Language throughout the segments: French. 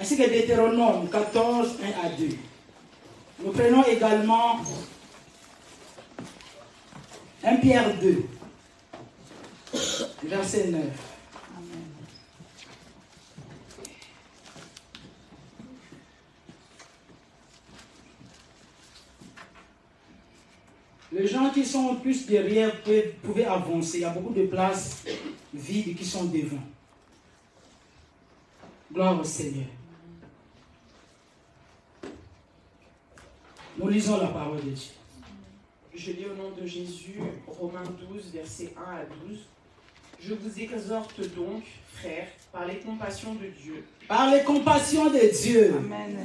ainsi que Deutéronome 14, 1 à 2. Nous prenons également 1 Pierre 2, verset 9. Les gens qui sont plus derrière pouvaient avancer. Il y a beaucoup de places vides qui sont devant. Gloire au Seigneur. Nous lisons la parole de Dieu. Je lis au nom de Jésus, Romains 12, versets 1 à 12. Je vous exhorte donc, frères, par les compassions de Dieu. Par les compassions de Dieu. Amen.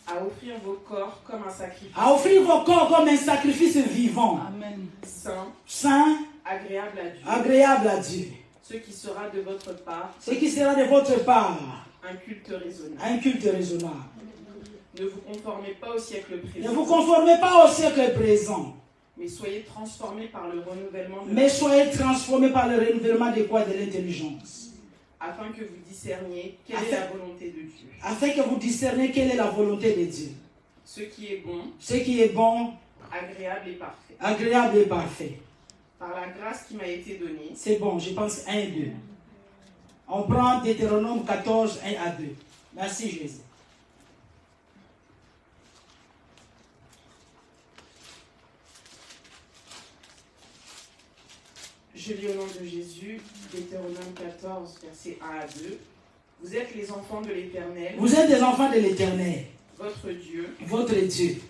À offrir vos corps comme un sacrifice. À offrir vos corps comme un sacrifice vivant. Amen. Saint. Saint. Agréable à Dieu. Agréable à Dieu. Ce qui sera de votre part. Ce qui sera de votre part. Un culte raisonnable. Un culte raisonnable. Ne vous conformez pas au siècle présent. Ne vous conformez pas au siècle présent. Mais soyez transformés par le renouvellement de de quoi? De l'intelligence. Afin que vous discerniez quelle est la volonté de Dieu. Afin que vous discerniez quelle est la volonté de Dieu. Ce qui est bon. Ce qui est bon. Agréable et parfait. Agréable et parfait. Par la grâce qui m'a été donnée. C'est bon, je pense 1 et 2. On prend Deutéronome 14, 1 à 2. Merci Jésus. Je lis au nom de Jésus, Deutéronome 14, versets 1 à 2. Vous êtes les enfants de l'Éternel. Vous êtes des enfants de l'Éternel. Votre Dieu. Votre Dieu.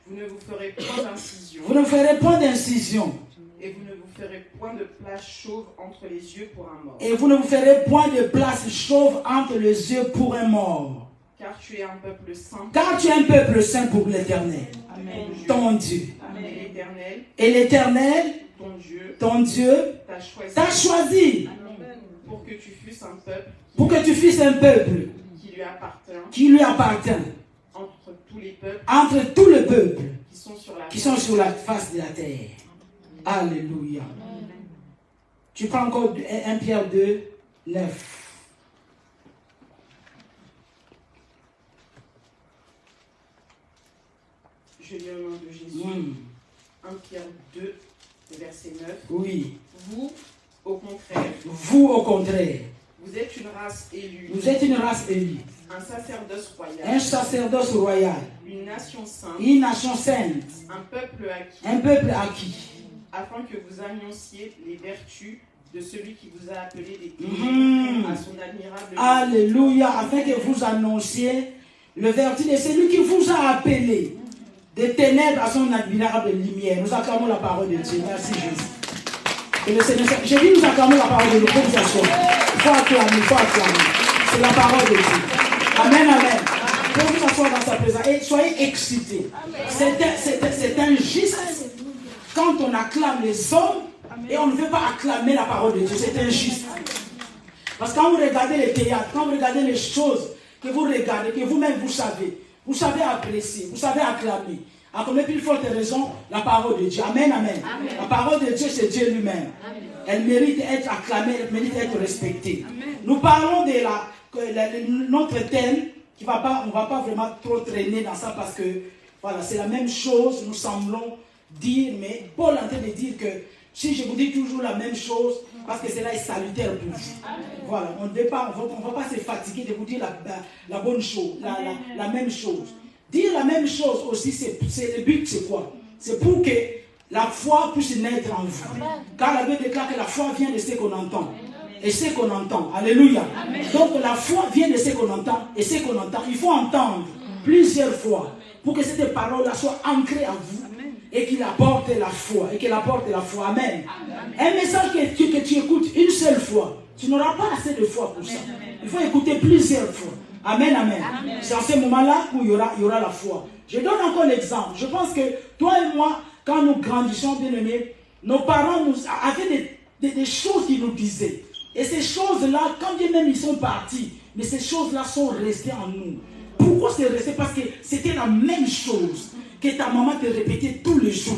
Vous ne vous ferez point d'incision. Vous ne ferez point d'incision. Et vous ne vous ferez point de place chauve entre les yeux pour un mort. Et vous ne vous ferez point de place chauve entre les yeux pour un mort. Car tu es un peuple saint. Car tu es un peuple saint pour l'Éternel. Amen. Ton Dieu. Amen. Et l'Éternel, ton Dieu, t'a choisi. Amen. Pour que tu fusses un peuple. Pour que tu fusses un peuple. Qui lui appartient. Entre tous les peuples. Entre tous les peuples. Qui sont sur la face de la terre. Alléluia. Tu prends encore 1 Pierre 2, 9. Je lis au nom de Jésus. 1 Pierre 2, verset 9. Oui. Vous, au contraire. Vous, au contraire. Vous êtes une race élue. Vous êtes une race élue. Un sacerdoce royal. Un sacerdoce royal. Une nation sainte. Une nation sainte. Un peuple acquis. Un peuple acquis. Afin que vous annonciez les vertus de celui qui vous a appelé des ténèbres à son admirable lumière. Alléluia. Afin que vous annonciez le vertu de celui qui vous a appelé des ténèbres à son admirable lumière. Nous acclamons la parole de Dieu. Merci Jésus. Et le Seigneur, j'ai dit nous acclamons la parole de Dieu. Il faut acclamer, il faut acclamer. C'est la parole de Dieu. Amen, amen. Pour vous asseoir dans sa présence et soyez excités. C'est injuste quand on acclame les hommes et on ne veut pas acclamer la parole de Dieu. C'est injuste. Parce que quand vous regardez les théâtres, quand vous regardez les choses que vous regardez, que vous-même vous savez apprécier, vous savez acclamer. À combien plus forte raison, la parole de Dieu. Amen, amen. Amen. La parole de Dieu, c'est Dieu lui-même. Elle mérite d'être acclamée, elle mérite d'être respectée. Amen. Nous parlons de notre thème, on ne va pas vraiment trop traîner dans ça parce que voilà, c'est la même chose, nous semblons dire, mais Paul est en train de dire que si je vous dis toujours la même chose, parce que cela est salutaire pour vous. Amen. Voilà, on ne va pas se fatiguer de vous dire la bonne chose, la même chose. Dire la même chose aussi, le but c'est quoi? C'est pour que la foi puisse naître en vous. Amen. Car la Bible déclare que la foi vient de ce qu'on entend. Et ce qu'on entend. Alléluia. Amen. Donc la foi vient de ce qu'on entend. Et ce qu'on entend, il faut entendre plusieurs fois pour que cette parole-là soit ancrée en vous. Amen. Et qu'il apporte la foi. Et qu'elle apporte la foi. Amen. Amen. Un message que tu écoutes une seule fois, tu n'auras pas assez de foi pour ça. Il faut écouter plusieurs fois. Amen, amen. Amen. C'est en ce moment-là qu'il y aura la foi. Je donne encore l'exemple. Je pense que toi et moi, quand nous grandissons, bien aimés, nos parents nous avaient des choses qu'ils nous disaient. Et ces choses-là, quand bien même ils sont partis, mais ces choses-là sont restées en nous. Pourquoi c'est resté? Parce que c'était la même chose que ta maman te répétait tous les jours.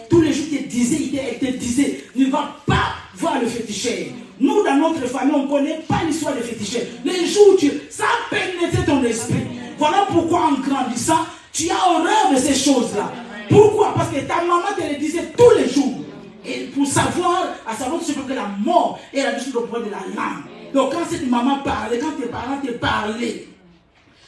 Tous les jours, elle te disait, ne va pas voir le féticheur. Nous, dans notre famille, on ne connaît pas l'histoire des féticheurs. Les jours où ça a pénétré ton esprit. Saint-Esprit. Voilà pourquoi en grandissant, tu as horreur de ces choses-là. Pourquoi? Parce que ta maman te le disait tous les jours. Et pour savoir, à savoir que la mort est la chose au point de la langue. Donc quand cette maman parlait, quand tes parents te parlaient,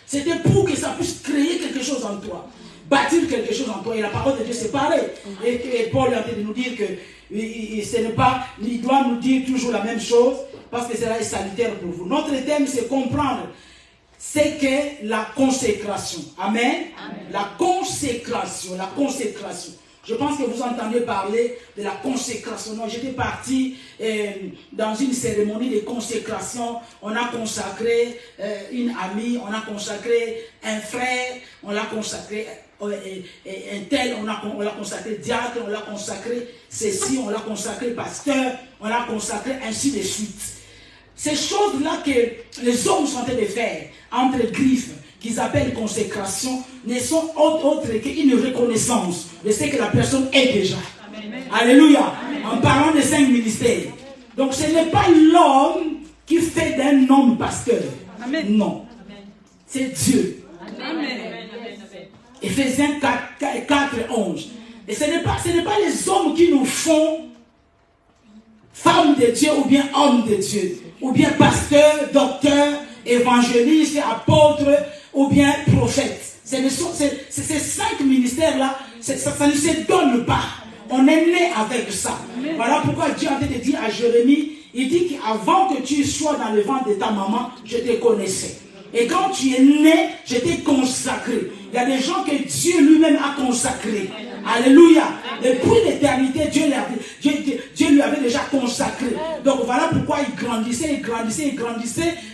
c'était pour que ça puisse créer quelque chose en toi. Bâtir quelque chose en toi. Et la parole de Dieu c'est pareil. Et Paul est en train de nous dire que ce n'est pas, il doit nous dire toujours la même chose, parce que cela est salutaire pour vous. Notre thème c'est comprendre. C'est que la consécration. Amen. Amen. La consécration. La consécration. Je pense que vous entendez parler de la consécration. Non, j'étais parti dans une cérémonie de consécration. On a consacré une amie, on a consacré un frère, on l'a consacré un tel, on l'a consacré diacre, on l'a consacré ceci, on l'a consacré pasteur, on l'a consacré ainsi de suite. Ces choses-là que les hommes sont en train de faire entre griffes, qu'ils appellent consécration, ne sont autres qu'une reconnaissance de ce que la personne est déjà. Amen. Alléluia. Amen. En parlant des 5 ministères. Donc ce n'est pas l'homme qui fait d'un homme pasteur. Amen. Non. C'est Dieu. Amen. Éphésiens 4, 11. Et ce n'est pas les hommes qui nous font femmes de Dieu ou bien hommes de Dieu. Ou bien pasteur, docteur, évangéliste, apôtre, ou bien prophète. Ces 5 ministères-là, ça ne se donne pas. On est né avec ça. Amen. Voilà pourquoi Dieu a train de dire à Jérémie, il dit qu'avant que tu sois dans le ventre de ta maman, je te connaissais. Et quand tu es né, je t'ai consacré. Il y a des gens que Dieu lui-même a consacrés. Alléluia. Depuis l'éternité, Dieu lui avait déjà consacré. Donc voilà pourquoi il grandissait.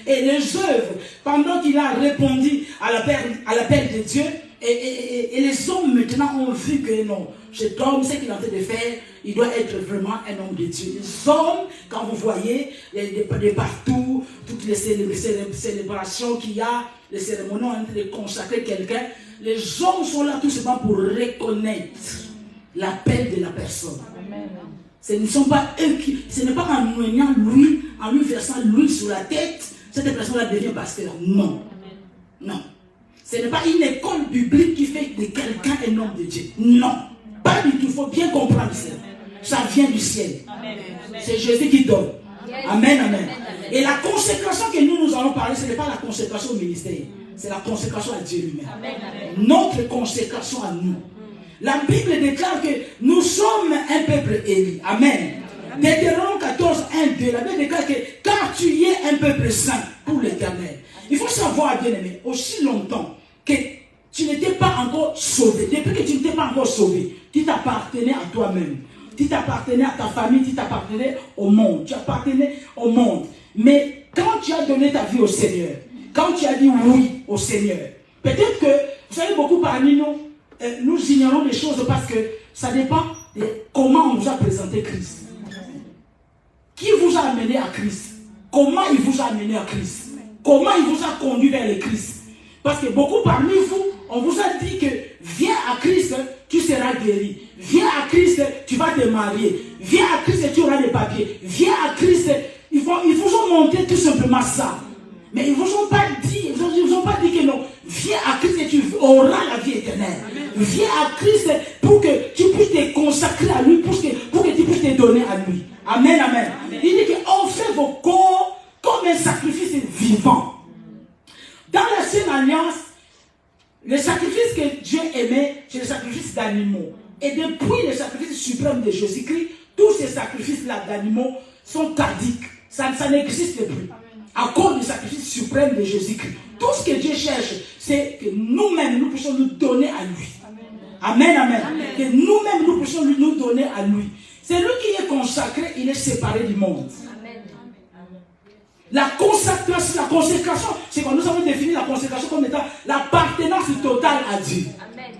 Et les œuvres, pendant qu'il a répondu à l'appel de Dieu, et les hommes maintenant ont vu que non, cet homme, ce qu'il est en train de faire, il doit être vraiment un homme de Dieu. Les hommes, quand vous voyez, de partout, toutes les célébrations qu'il y a, les cérémonies en train de consacrer quelqu'un, les hommes sont là tout simplement pour reconnaître l'appel de la personne. Amen. Ce ne sont pas eux qui, ce n'est pas en noyant lui, en lui versant l'huile sur la tête, cette personne-là devient pasteur. Non. Non. Ce n'est pas une école biblique qui fait de quelqu'un un homme de Dieu. Non. Pas du tout. Il faut bien comprendre ça. Ça vient du ciel. C'est Jésus qui donne. Amen, amen. Et la consécration que nous allons parler, ce n'est pas la consécration au ministère. C'est la consécration à Dieu lui-même. Notre consécration à nous. La Bible déclare que nous sommes un peuple élu. Amen. Deutéronome 14, 1, 2. La Bible déclare que car tu es un peuple saint pour l'Éternel. Il faut savoir, bien aimé, aussi longtemps que tu n'étais pas encore sauvé. Depuis que tu n'étais pas encore sauvé, tu t'appartenais à toi-même. Tu t'appartenais à ta famille, tu t'appartenais au monde. Tu appartenais au monde. Mais quand tu as donné ta vie au Seigneur, quand tu as dit oui au Seigneur, peut-être que, vous savez, beaucoup parmi nous, nous ignorons les choses parce que ça dépend de comment on vous a présenté Christ. Qui vous a amené à Christ? Comment il vous a amené à Christ? Comment il vous a conduit vers le Christ? Parce que beaucoup parmi vous, on vous a dit que viens à Christ, tu seras guéri. Viens à Christ, tu vas te marier. Viens à Christ, tu auras des papiers. Viens à Christ, ils vous ont montré tout simplement ça. Mais ils ne vous ont pas dit, que non. Viens à Christ et tu auras la vie éternelle. Viens à Christ pour que tu puisses te consacrer à lui, pour que tu puisses te donner à lui. Amen, amen. Il dit qu'on fait vos corps comme un sacrifice vivant. Dans l'ancienne alliance, les sacrifices que Dieu aimait, c'est les sacrifices d'animaux. Et depuis le sacrifice suprême de Jésus-Christ, tous ces sacrifices-là d'animaux sont caduques. Ça n'existe plus. À cause du sacrifice suprême de Jésus-Christ. Tout ce que Dieu cherche, c'est que nous-mêmes, nous puissions nous donner à lui. Amen, amen. Amen. Que nous-mêmes, nous puissions nous donner à lui. C'est lui qui est consacré, il est séparé du monde. Amen. La consécration, c'est quand nous avons défini la consécration comme étant l'appartenance totale à Dieu.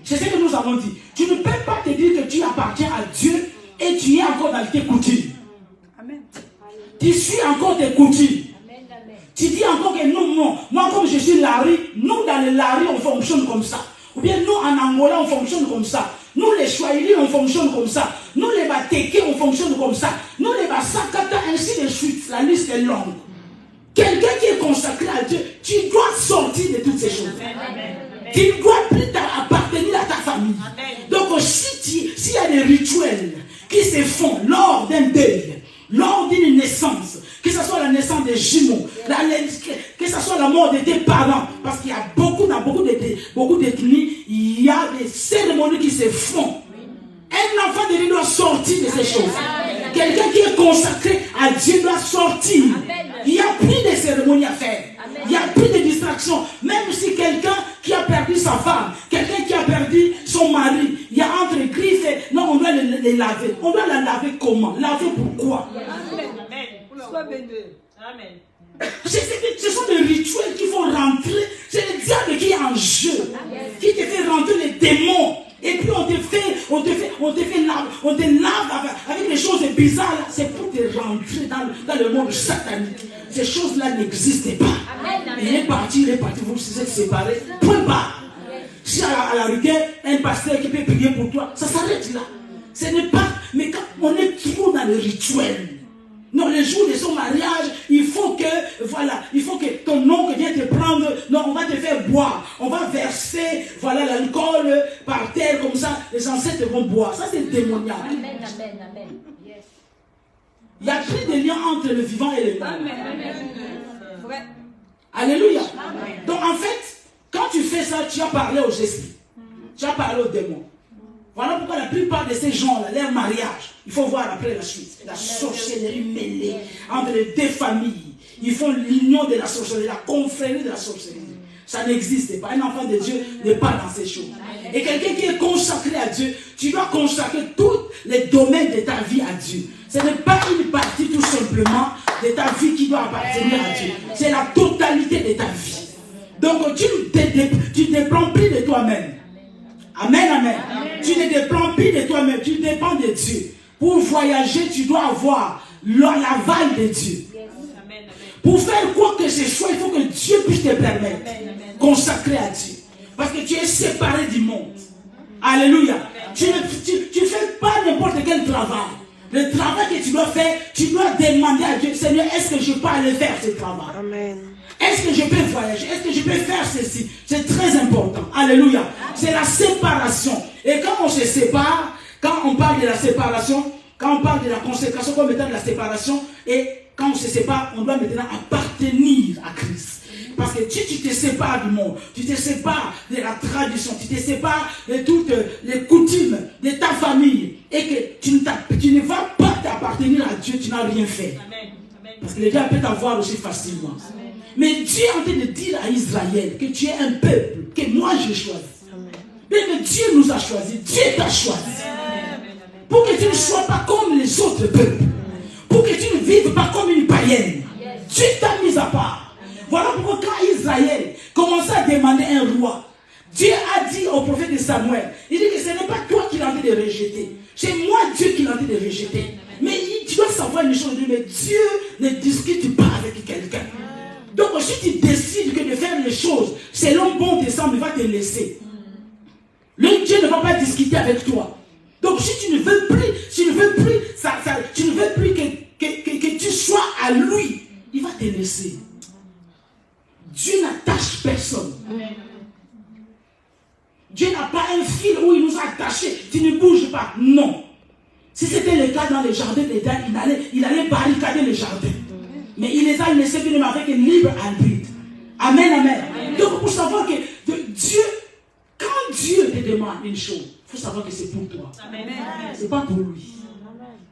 C'est ce que nous avons dit. Tu ne peux pas te dire que tu appartiens à Dieu et tu es encore dans tes coutumes. Amen. Tu suis encore tes coutumes. Tu dis encore que non, moi comme je suis Larry, nous dans le Larry on fonctionne comme ça. Ou bien nous en Angola on fonctionne comme ça. Nous les Swahili on fonctionne comme ça. Nous les Bateke on fonctionne comme ça. Nous les Basakata ainsi de suite. La liste est longue. Quelqu'un qui est consacré à Dieu, tu dois sortir de toutes ces choses. mort de tes parents. Parce qu'il y a beaucoup d'ethnies, il y a des cérémonies qui se font. Un enfant de Dieu doit sortir de ces choses. Quelqu'un qui est consacré à Dieu doit sortir. Il n'y a plus de cérémonies à faire. Il n'y a plus de distractions. Même si quelqu'un qui a perdu sa femme, quelqu'un qui a perdu son mari, il y a entre griffes et... Non, on doit les laver. On doit la laver comment? Laver pourquoi? Amen. Ce sont des rituels qui font rentrer. C'est le diable qui est en jeu. Qui te fait rentrer les démons. Et puis on te lave avec des choses bizarres. C'est pour te rentrer dans le monde satanique. Ces choses-là n'existent pas. Il est parti, vous vous êtes séparés. Point barre. Si à la rigueur, un pasteur qui peut prier pour toi, ça s'arrête là. Ce n'est pas, mais quand on est trop dans le rituel. Non, le jour de son mariage, il faut que ton oncle vienne te prendre. Non, on va te faire boire. On va verser, l'alcool par terre, comme ça, les ancêtres vont boire. Ça, c'est démoniaque. Amen, amen, amen. Yes. Il n'y a plus de lien entre le vivant et le mort. Vrai. Alléluia. Amen. Donc, en fait, quand tu fais ça, tu as parlé aux esprits. Tu as parlé aux démons. Voilà pourquoi la plupart de ces gens-là, leur mariage, il faut voir après la suite. La sorcellerie mêlée entre les deux familles. Ils font l'union de la sorcellerie, la confrérie de la sorcellerie. Ça n'existe pas. Un enfant de Dieu n'est pas dans ces choses. Et quelqu'un qui est consacré à Dieu, tu dois consacrer tous les domaines de ta vie à Dieu. Ce n'est pas une partie tout simplement de ta vie qui doit appartenir à Dieu. C'est la totalité de ta vie. Donc tu ne dépends plus de toi-même. Amen, amen. Tu ne dépends plus de toi-même, tu dépends de Dieu. Pour voyager, tu dois avoir l'aval de Dieu. Pour faire quoi que ce soit, il faut que Dieu puisse te permettre. Consacrer à Dieu. Parce que tu es séparé du monde. Alléluia. Tu ne fais pas n'importe quel travail. Le travail que tu dois faire, tu dois demander à Dieu, Seigneur, est-ce que je peux aller faire ce travail? Amen. Est-ce que je peux voyager? Est-ce que je peux faire ceci? C'est très important. Alléluia. C'est la séparation. Et quand on se sépare, quand on parle de la séparation, quand on parle de la consécration comme étant de la séparation, et quand on se sépare, on doit maintenant appartenir à Christ. Parce que si tu te sépares du monde, tu te sépares de la tradition, tu te sépares de toutes les coutumes de ta famille, et que tu ne vas pas t'appartenir à Dieu, tu n'as rien fait. Parce que le diable peut t'avoir aussi facilement. Amen. Mais Dieu est en train de dire à Israël que tu es un peuple, que moi j'ai choisi. Mais Dieu nous a choisis, Dieu t'a choisi. Pour que tu ne sois pas comme les autres peuples. Pour que tu ne vives pas comme une païenne. Dieu t'a mis à part. Voilà pourquoi quand Israël commençait à demander un roi, Dieu a dit au prophète de Samuel, il dit que ce n'est pas toi qui l'as en train de rejeter. C'est moi Dieu qui l'ai en train de rejeter. Mais tu dois savoir une chose, mais Dieu ne discute pas avec quelqu'un. Donc si tu décides que de faire les choses selon bon te semble, il va te laisser. Le Dieu ne va pas discuter avec toi. Donc si tu ne veux plus, que tu sois à lui, il va te laisser. Dieu n'attache personne. Dieu n'a pas un fil où il nous a attachés. Tu ne bouges pas. Non. Si c'était le cas dans les jardins d'Éden, il allait barricader les jardins. Mais il les a laissés venir avec un libre arbitre. Amen, amen. Donc pour savoir que Dieu, quand Dieu te demande une chose, il faut savoir que c'est pour toi. Ce n'est pas pour lui.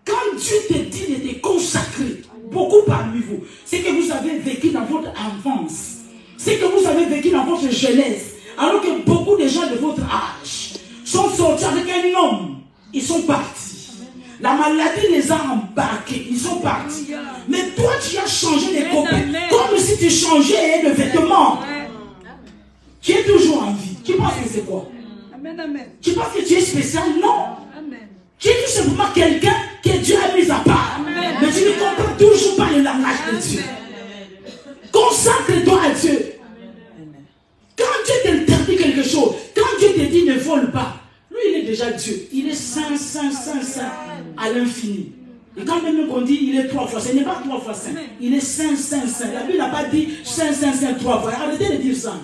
Quand Dieu te dit de te consacrer, beaucoup parmi vous, c'est que vous avez vécu dans votre enfance, c'est que vous avez vécu dans votre jeunesse, alors que beaucoup de gens de votre âge sont sortis avec un homme, ils sont partis. La maladie les a embarqués, ils sont partis. Mais toi, tu as changé de copains, comme si tu changeais de vêtements. Tu es toujours en vie. Tu penses que c'est quoi? Tu penses que tu es spécial? Non. Tu es tout simplement quelqu'un que Dieu a mis à part. Mais tu ne comprends toujours pas le langage de Dieu. Consacre-toi à Dieu. Quand Dieu t'interdit quelque chose, quand Dieu te dit ne vole pas, lui il est déjà Dieu. Il est saint, saint, saint, saint à l'infini. Et quand même on dit il est 3 fois, ce n'est pas 3 fois saint. Il est saint, saint, saint. La Bible n'a pas dit saint, saint, saint 3 fois. Arrêtez de dire ça.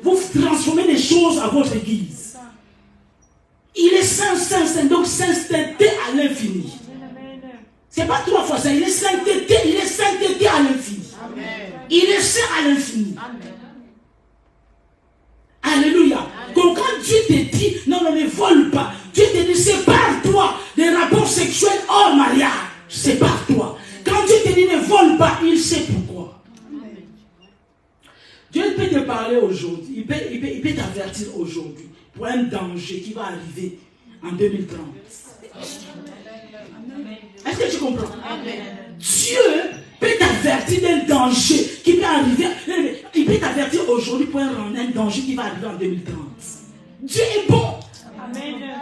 Vous transformez les choses à votre guise. Il est saint, saint, saint. Donc sainteté à l'infini. Ce n'est pas 3 fois saint. Il est sainteté à l'infini. Il les sert à l'infini. Alléluia. Donc quand Dieu te dit, non, ne vole pas. Dieu te dit, sépare-toi des rapports sexuels hors mariage. Sépare-toi. Quand Dieu te dit, ne vole pas, il sait pourquoi. Dieu peut te parler aujourd'hui, il peut t'avertir aujourd'hui pour un danger qui va arriver en 2030. Est-ce que tu comprends? Dieu peut t'avertir d'un danger qui peut arriver. Il peut t'avertir aujourd'hui pour un danger qui va arriver en 2030. Dieu est bon.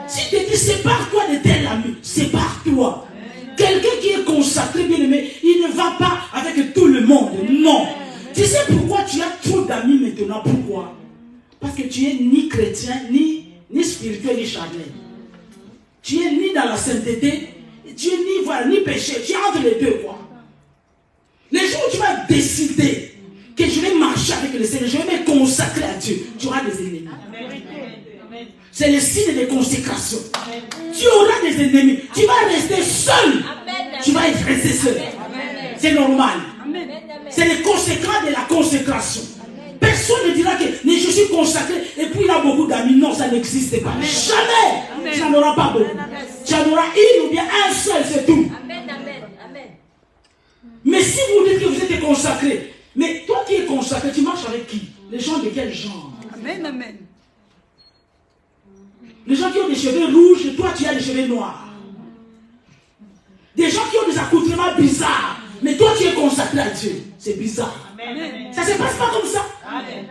Si tu te dis sépare-toi de tel ami, sépare-toi. Quelqu'un qui est consacré, bien aimé, il ne va pas avec tout le monde. Non. Tu sais pourquoi tu as trop d'amis maintenant? Pourquoi? Parce que tu es ni chrétien, ni spirituel, ni charnel. Tu es ni dans la sainteté, tu es ni péché. Tu es entre les deux, quoi. Les jours où tu vas décider que je vais marcher avec le Seigneur, je vais me consacrer à Dieu, tu auras des ennemis. C'est le signe de consécration. Tu auras des ennemis. Tu vas rester seul. Tu vas être resté seul. C'est normal. C'est les conséquences de la consécration. Personne ne dira que je suis consacré et puis il a beaucoup d'amis. Non, ça n'existe pas. Jamais. Tu n'en auras pas beaucoup. Tu en auras une ou bien un seul, c'est tout. Mais si vous dites que vous êtes consacré, mais toi qui es consacré, tu marches avec qui? Les gens de quel genre? Amen. Les gens qui ont des cheveux rouges, toi tu as des cheveux noirs. Des gens qui ont des accoutrements bizarres, mais toi tu es consacré à Dieu. C'est bizarre. Amen. Ça ne se passe pas comme ça. Amen.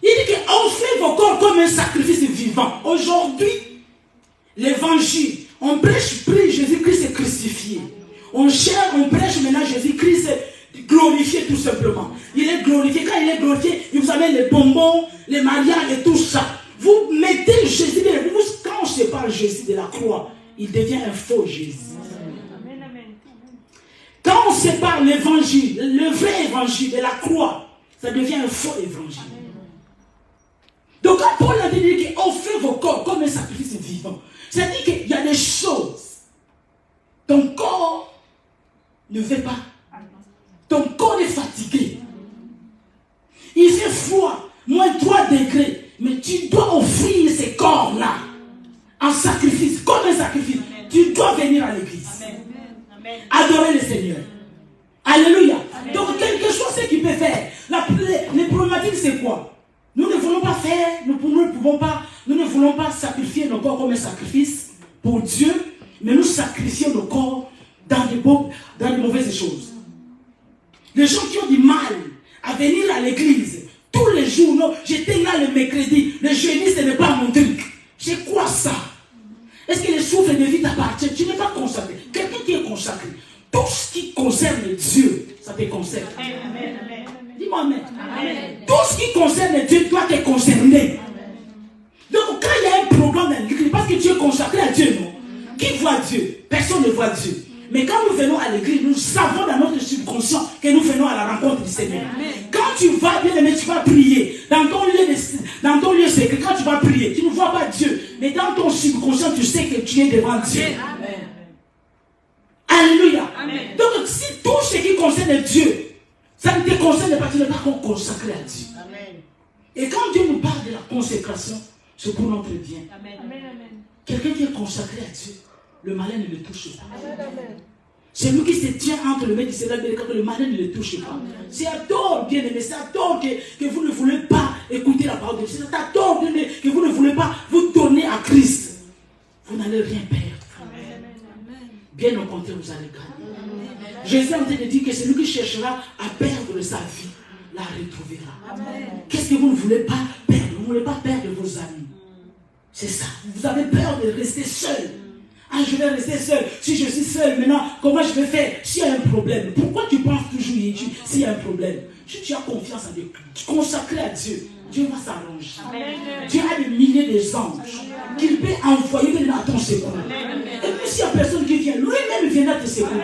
Il dit qu'on fait vos corps comme un sacrifice vivant. Aujourd'hui, l'évangile, on prêche plus Jésus-Christ est crucifié. On prêche maintenant Jésus-Christ glorifié tout simplement. Il est glorifié. Quand il est glorifié, il vous amène les bonbons, les mariages et tout ça. Vous mettez Jésus, quand on sépare Jésus de la croix, il devient un faux Jésus. Quand on sépare l'évangile, le vrai évangile de la croix, ça devient un faux évangile. Donc quand Paul a dit qu'on fait vos corps comme un sacrifice vivant, c'est-à-dire qu'il y a des choses. Ton corps ne veut pas. Ton corps est fatigué. Il fait froid, moins 3 degrés. Mais tu dois offrir ces corps-là en sacrifice, comme un sacrifice. Amen. Tu dois venir à l'église. Amen. Adorer le Seigneur. Alléluia. Amen. Donc, quelque chose ce qu'il peut faire. Les problématiques, c'est quoi? Nous ne voulons pas faire, nous ne voulons pas sacrifier nos corps comme un sacrifice pour Dieu, mais nous sacrifions nos corps dans les mauvaises choses. Les gens qui ont du mal à venir à l'église, tous les jours, non, j'étais là le mercredi, le jeudi, ce n'est pas mon truc. C'est quoi ça? Est-ce que les souffles de vie t'appartiennent? Tu n'es pas consacré. Quelqu'un qui est consacré, tout ce qui concerne Dieu, ça te concerne. Amen. Dis-moi amen. Amen. Tout ce qui concerne Dieu doit te concerner. Donc quand il y a un problème dans l'église, parce que tu es consacré à Dieu, non? Qui voit Dieu? Personne ne voit Dieu. Mais quand nous venons à l'église, nous savons dans notre subconscient que nous venons à la rencontre du Seigneur. Amen. Quand tu vas, bien aimé, tu vas prier. Dans ton lieu secret, quand tu vas prier, tu ne vois pas Dieu. Mais dans ton subconscient, tu sais que tu es devant Dieu. Amen. Alléluia. Amen. Donc, si tout ce qui concerne Dieu, ça ne te concerne pas, tu n'es pas consacré à Dieu. Amen. Et quand Dieu nous parle de la consécration, c'est pour notre bien. Amen. Quelqu'un qui est consacré à Dieu, le malin ne le touche pas. C'est lui qui se tient entre le maître du Seigneur et le malin ne le touche pas. C'est à tort, bien aimé, c'est à tort que vous ne voulez pas écouter la parole de Dieu. C'est à tort, bien aimé, que vous ne voulez pas vous donner à Christ. Vous n'allez rien perdre. Bien au contraire, vous allez gagner. Jésus est en train de dire que celui qui cherchera à perdre sa vie, la retrouvera. Qu'est-ce que vous ne voulez pas perdre? Vous ne voulez pas perdre vos amis. C'est ça. Vous avez peur de rester seul. Ah, je vais rester seul. Si je suis seul maintenant, comment je vais faire s'il y a un problème? Pourquoi tu penses toujours s'il y a un problème? Si tu as confiance en Dieu, consacré à Dieu, Dieu va s'arranger. Dieu a des milliers d'anges qu'il peut envoyer à ton secours. Et même s'il n'y a personne qui vient, lui-même viendra te secourir.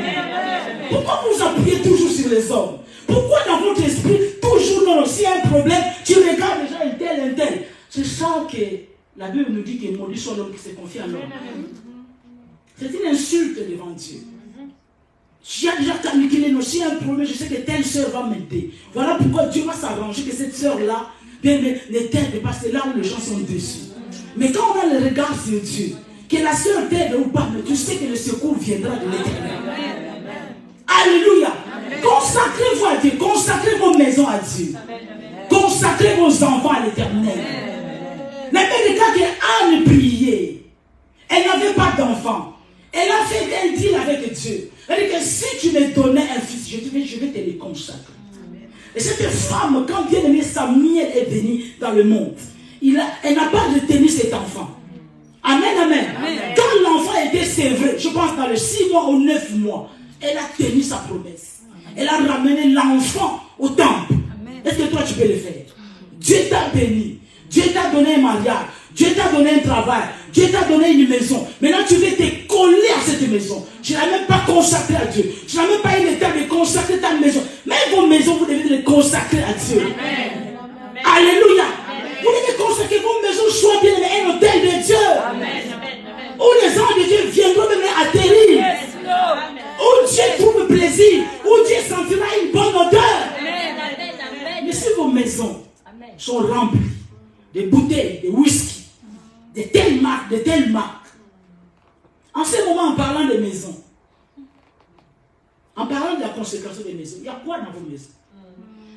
Pourquoi vous appuyez toujours sur les hommes? Pourquoi dans votre esprit, toujours non, s'il y a un problème, tu regardes déjà un tel. C'est ça que la Bible nous dit que maudit soit l'homme qui se confie à l'homme. C'est une insulte devant Dieu. Tu as déjà calculé, non, s'il y a un problème, je sais que telle soeur va m'aider. Voilà pourquoi Dieu va s'arranger que cette soeur-là ne t'aide pas, c'est là où les gens sont déçus. Mais quand on a le regard sur Dieu, que la soeur t'aide ou pas, mais tu sais que le secours viendra de l'Éternel. Alléluia. Consacrez-vous à Dieu, consacrez vos maisons à Dieu. Consacrez vos enfants à l'Éternel. Mais le cas que Anne priait, elle n'avait pas d'enfant. Elle a fait un deal avec Dieu. Elle dit que si tu me donnais un fils, je vais te le consacrer. Et cette femme, quand bien aimé Samuel est venu dans le monde, elle n'a pas retenu cet enfant. Amen, amen. Quand l'enfant était sévré, je pense dans les 6 mois ou 9 mois, elle a tenu sa promesse. Elle a ramené l'enfant au temple. Est-ce que toi tu peux le faire? Dieu t'a béni. Dieu t'a donné un mariage. Dieu t'a donné un travail. Dieu t'a donné une maison. Maintenant tu veux te coller à cette maison. Tu n'as même pas consacré à Dieu. Tu n'as même pas eu le temps de consacrer ta maison. Même vos maisons, vous devez les consacrer à Dieu. Amen. Alléluia. Vous devez consacrer vos maisons, soient bien un hôtel de Dieu. Amen. Où les anges de Dieu viendront même atterrir. Yes, où Dieu trouve plaisir. Où Dieu sentira une bonne odeur. Mais si vos maisons sont remplies de bouteilles, de whisky, de telles marques, en ce moment, en parlant des maisons, en parlant de la consécration des maisons, il y a quoi dans vos maisons?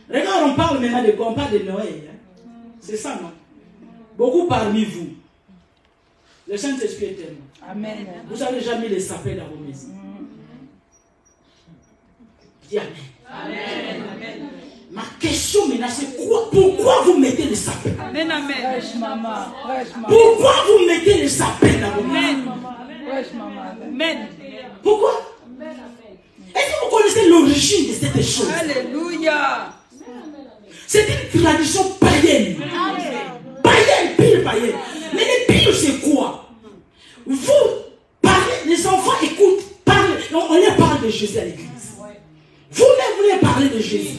Regarde, on parle maintenant de quoi? On parle de Noël. Hein? C'est ça, non? Beaucoup parmi vous, le Saint-Esprit est tellement. Amen. Vous avez déjà mis les sapins dans vos maisons. Dis Amen. Amen. Amen. Ma question maintenant, c'est quoi? Pourquoi vous mettez les sapins? Amen. Amen. Pourquoi vous mettez les sapins dans vos maisons? Amen. Pourquoi? Est-ce que vous connaissez l'origine de cette chose? Alléluia. C'est une tradition païenne. Païenne, pire païenne. Mais le pire, c'est quoi? Vous parlez, les enfants écoutent, parlent, on leur parle de Jésus à l'église. Vous-même, vous leur parlez de Jésus.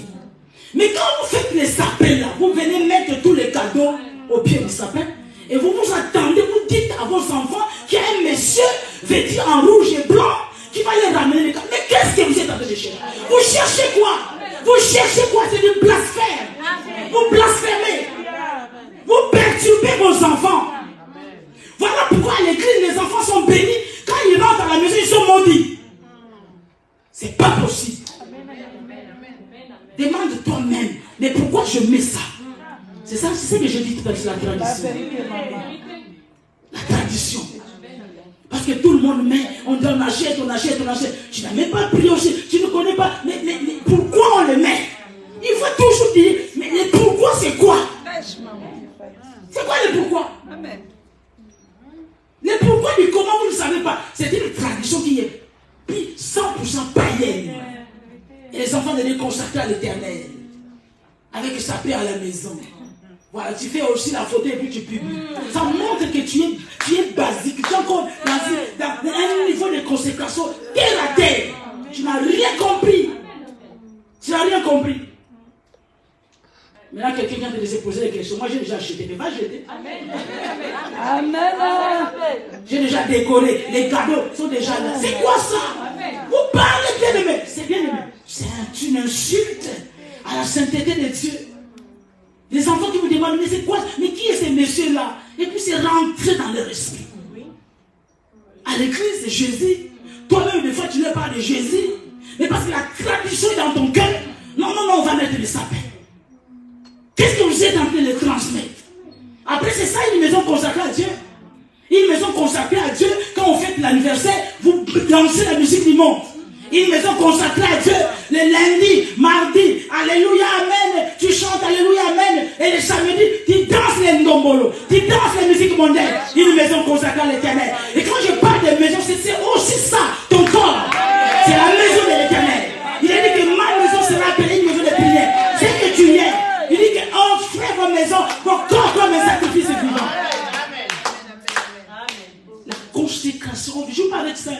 Mais quand vous faites les sapins là, vous venez mettre tous les cadeaux au pied du sapin et vous vous attendez, vous dites à vos enfants qu'il y a un monsieur vêtu en rouge et blanc qui va les ramener les cadeaux. Mais qu'est-ce que vous êtes en train de chercher? Vous cherchez quoi? Vous cherchez quoi? C'est du blasphème. Vous blasphémez. Vous perturbez vos enfants. Voilà pourquoi à l'église, les enfants sont bénis. Quand ils rentrent à la maison, ils sont maudits. C'est pas possible. Demande toi-même, mais pourquoi je mets ça? C'est ça, c'est ce que je dis tout à l'heure, c'est la tradition. La tradition. Parce que tout le monde met, on achète. Tu n'as même pas pris aussi, tu ne connais pas. Mais pourquoi on le met? Il faut toujours dire, mais le pourquoi c'est quoi? C'est quoi le pourquoi? Le pourquoi du comment vous ne savez pas? C'est une tradition qui est 100% païenne. Et les enfants devaient consacrer à l'Éternel. Avec sa paix à la maison. Voilà, tu fais aussi la photo et puis tu publies. Ça montre que tu es basique. Tu es encore dans un niveau de consécration terre à terre. Tu n'as rien compris. Tu n'as rien compris. Maintenant, quelqu'un vient de se poser des questions. Moi, j'ai déjà acheté. Mais va jeter. Amen. Amen. J'ai déjà décoré. Les cadeaux sont déjà là. C'est quoi ça? Vous parlez bien aimé. C'est bien aimé. C'est une insulte à la sainteté de Dieu. Les enfants qui vous demandent, mais c'est quoi? Mais qui est ce monsieur-là? Et puis c'est rentré dans leur esprit. À l'église, c'est Jésus. Toi-même, des fois, tu ne parles de Jésus. Mais parce que la tradition est dans ton cœur. Non, on va mettre les sapins. Qu'est-ce que vous êtes en train de transmettre? Après, c'est ça une maison consacrée à Dieu. Une maison consacrée à Dieu, quand on fête l'anniversaire, vous dansez la musique du monde. Une maison consacrée à Dieu, le lundi, mardi, alléluia, amen, tu chantes alléluia, amen, et le samedi, tu danses les ndombolo, tu danses la musique mondaine. Une maison consacrée à l'Éternel. Et quand je parle de maison, c'est aussi ça, ton corps. C'est la maison de l'Éternel. Il a dit que ma maison sera appelée une maison de prière. C'est que tu es. Il dit que offrez vos maisons, vos corps comme un sacrifice vivant. La consécration, je vous parle de ça.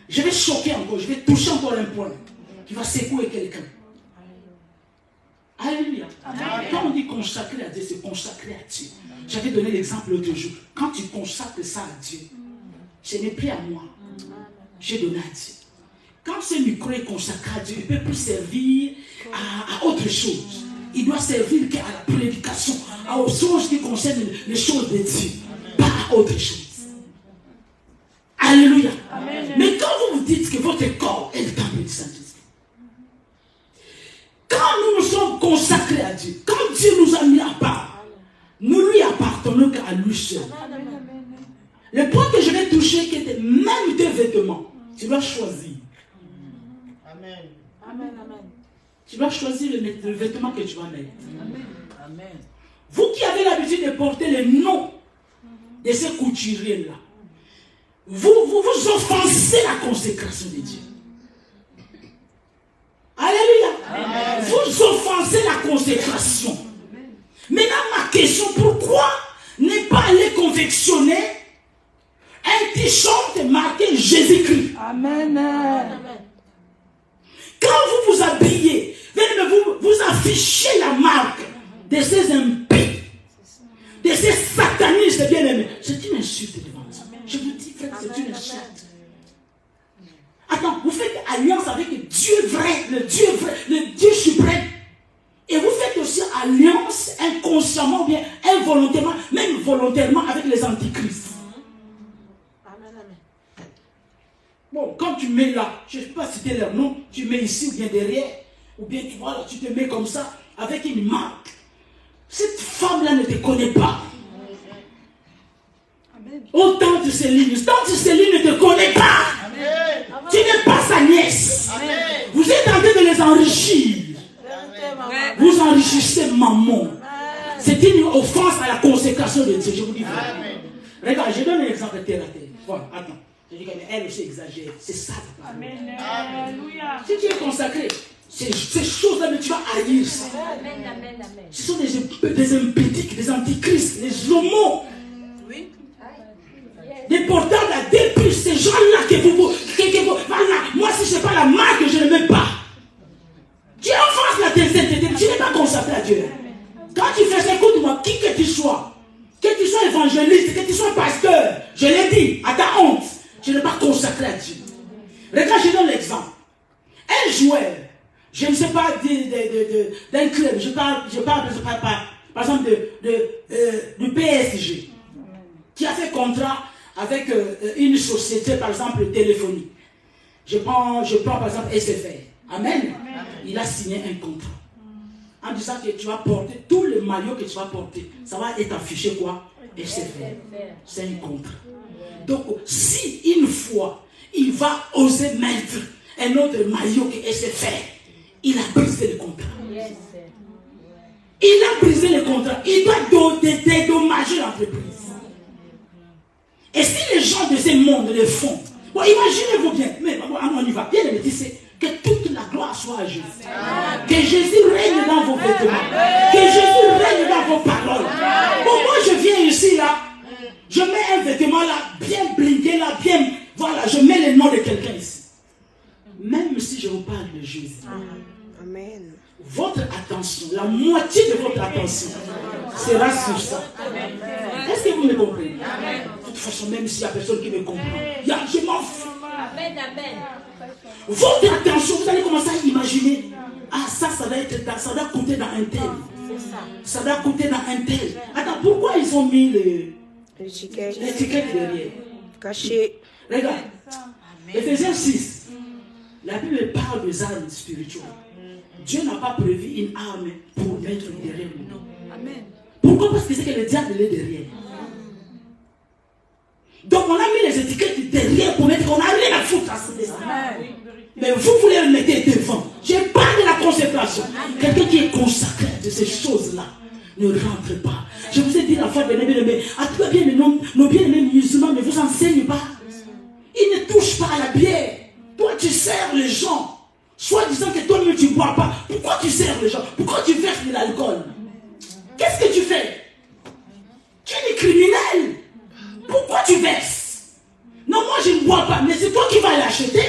Je vais choquer encore, je vais toucher encore un point qui va secouer quelqu'un. Alléluia. Quand on dit consacrer à Dieu, c'est consacrer à Dieu. J'avais donné l'exemple l'autre jour. Quand tu consacres ça à Dieu, ce n'est plus à moi. J'ai donné à Dieu. quand ce micro est consacré à Dieu, il ne peut plus servir à autre chose. Il doit servir qu'à la prédication, aux choses qui concernent les choses de Dieu, pas à autre chose. Alléluia. Amen. Mais quand vous vous dites que votre corps est le temple du Saint-Esprit, quand nous nous sommes consacrés à Dieu, quand Dieu nous a mis à part, nous lui appartenons qu'à lui seul. Le point que je vais toucher, qui était même tes vêtements, tu dois choisir. Amen. Amen, amen. Tu dois choisir le vêtement que tu vas mettre. Amen. Amen. Vous qui avez l'habitude de porter le nom de ces couturiers-là, vous offensez la consécration de Dieu. Alléluia. Amen. Vous offensez la consécration. Maintenant, ma question, pourquoi ne pas aller confectionner un t-shirt marqué Jésus-Christ? Amen. Quand vous vous habillez, vous affichez la marque de ces impies, de ces satanistes bien-aimés. C'est une insulte devant Dieu. Je vous dis, frère, c'est une insulte. Attends, vous faites alliance avec le Dieu vrai, le Dieu suprême. Et vous faites aussi alliance inconsciemment, bien involontairement, même volontairement avec les antichrists. Bon, quand tu mets là, je ne sais pas citer leur nom, tu mets ici ou bien derrière, ou bien tu vois là, tu te mets comme ça, avec une marque. Cette femme-là ne te connaît pas. Autant de Céline, tant de Céline ne te connaît pas. Amen. Tu n'es pas sa nièce. Amen. Vous êtes en train de les enrichir. Vous enrichissez maman. C'est une offense à la consécration de Dieu. Je vous dis vrai. Amen. Regarde, je donne un exemple terre à terre. Voilà, attends. Je dis qu'elle aussi exagère. C'est ça. Amen. Alléluia. Si tu es consacré, ces choses-là, mais tu vas haïr ça. Amen, amen, amen. Ce sont des impédiques, des antichrists, des homos. Oui. Des portables à dépit, ces gens-là que vous voilà. Moi, si ce n'est pas la marque, je ne mets pas. Tu offenses la sainteté, tu n'es pas consacré à Dieu. Quand tu fais ça, écoute-moi, qui que tu sois évangéliste, que tu sois pasteur, je l'ai dit, à ta honte, je n'ai pas consacré à Dieu. Regarde, je donne l'exemple. Un joueur, je ne sais pas d'un club, je parle par exemple du PSG, qui a fait contrat avec une société, par exemple, téléphonique. Je prends par exemple SFR. Amen. Il a signé un contrat. En disant que tu vas porter tout le maillot que tu vas porter, ça va être affiché quoi? SFR. C'est un contrat. Donc, si une fois, il va oser mettre un autre maillot que SFR, il a brisé le contrat. Il a brisé le contrat. Il doit dédommager l'entreprise. Et si les gens de ce monde le font, bon, imaginez-vous bien, mais on y va, bien le dire, que toute la gloire soit à Jésus. Que Jésus règne dans vos vêtements. Que Jésus règne dans vos paroles. Bon, moi je viens ici là, je mets un vêtement là, bien blingué là, bien, voilà, je mets le nom de quelqu'un ici. Même si je vous parle de Jésus. Amen. Votre attention, la moitié de votre attention sera sur ça. Est-ce que vous me comprenez? De toute façon, même s'il n'y a personne qui me comprend, je m'en fous. Amen, amen. Votre attention, vous allez commencer à imaginer. Ah, ça doit coûter dans un tel. Ça doit coûter dans un tel. Attends, pourquoi ils ont mis l'étiquette derrière? Caché. Regarde, Ephésiens 6, la Bible parle des armes spirituelles. Dieu n'a pas prévu une arme pour mettre derrière nous. Amen. Pourquoi? Parce que c'est que le diable est derrière. Donc on a mis les étiquettes derrière pour mettre qu'on n'a rien à foutre à ce dessin. Mais vous voulez le mettre devant. Je parle de la consécration. Quelqu'un qui est consacré de ces choses-là ne rentre pas. Je vous ai dit la fois dernière, à toi bien nos bien-aimés musulmans ne vous enseignent pas. Ils ne touchent pas à la bière. Toi tu sers les gens. Soit disant que toi-même tu ne bois pas. Pourquoi tu sers les gens? Pourquoi tu verses de l'alcool? Qu'est-ce que tu fais? Tu es criminel. Pourquoi tu verses? Non, moi je ne bois pas, mais c'est toi qui vas l'acheter.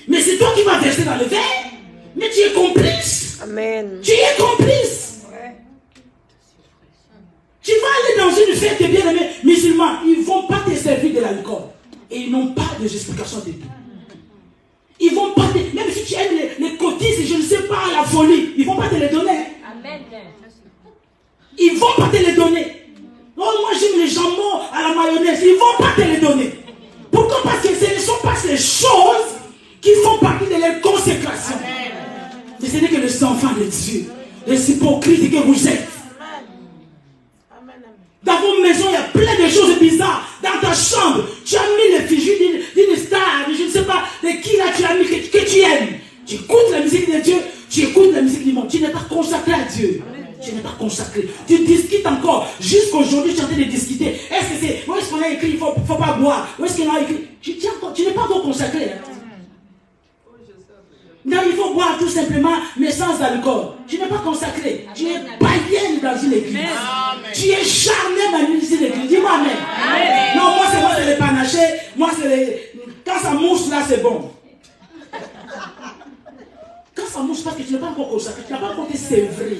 Mais c'est toi qui vas verser dans le verre. Mais tu es complice. Amen. Tu es complice. Tu vas aller dans une fête de bien-aimés musulmans. Ils ne vont pas te servir de l'alcool. Et ils n'ont pas de justification de tout. Ils vont pas te, même si tu aimes les cotises, je ne sais pas, la folie, ils vont pas te les donner. Amen. Ils vont pas te les donner. Oh, moi j'aime les jambons à la mayonnaise. Ils vont pas te les donner. Pourquoi? Parce que ce ne sont pas les choses qui font partie de leur consécration. Mais ce n'est que les enfants de Dieu, les hypocrites que vous êtes. Dans vos maisons, il y a plein de choses bizarres. Dans ta chambre, tu as mis les fichiers d'une star, je ne sais pas de qui là tu as mis que tu aimes. Tu écoutes la musique de Dieu, tu écoutes la musique du monde. Tu n'es pas consacré à Dieu. Tu n'es pas consacré. Tu discutes encore. Jusqu'aujourd'hui, tu es en train de discuter. Est-ce que c'est. Où est-ce qu'on a écrit il ne faut pas boire? Où est-ce qu'on a écrit? Tu n'es pas encore consacré. Hein? Non, il faut boire tout simplement, mais sans alcool. Tu n'es pas consacré. Tu es païenne dans une église. Amen. Tu es charnel dans une église. Dis-moi amen. Amen. Non, moi c'est les panachés. Moi c'est les. Quand ça mousse là, c'est bon. Quand ça mousse, parce que tu n'es pas encore consacré. Tu n'as pas encore été sévré.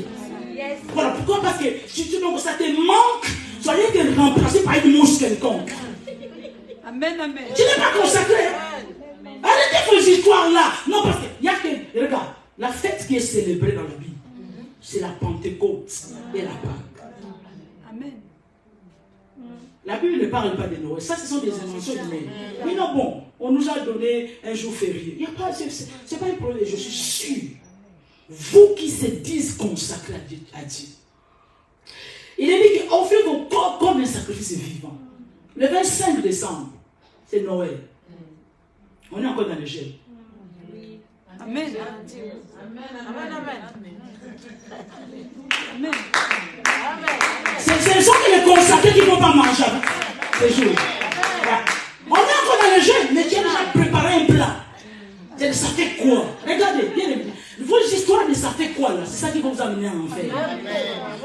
Yes. Voilà, pourquoi? Parce que si tu donc ça te manque, soyez que remplacé par une mouche quelconque. Amen, amen. Tu n'es pas consacré. Arrêtez vos histoires là. Non, parce qu'il y a que. Regarde, la fête qui est célébrée dans la Bible, c'est la Pentecôte et la Pâque. Amen. La Bible ne parle pas de Noël. Ça, ce sont des inventions humaines. Mais non, bon, on nous a donné un jour férié. Il n'y a pas. C'est pas un problème. Je suis sûr. Vous qui se disent consacrés à Dieu. Il est dit qu'offrez vos corps comme un sacrifice vivant. Le 25 décembre, c'est Noël. On est encore dans le gel. Amen. Amen. Ce sont que les consacrés qui ne vont pas manger ces jours. On est encore dans le gel, mais Dieu a déjà préparé un plat. Ça fait quoi? Regardez, bien aimé. Vos histoires de ça fait quoi là? C'est ça qui va vous amener à enfer.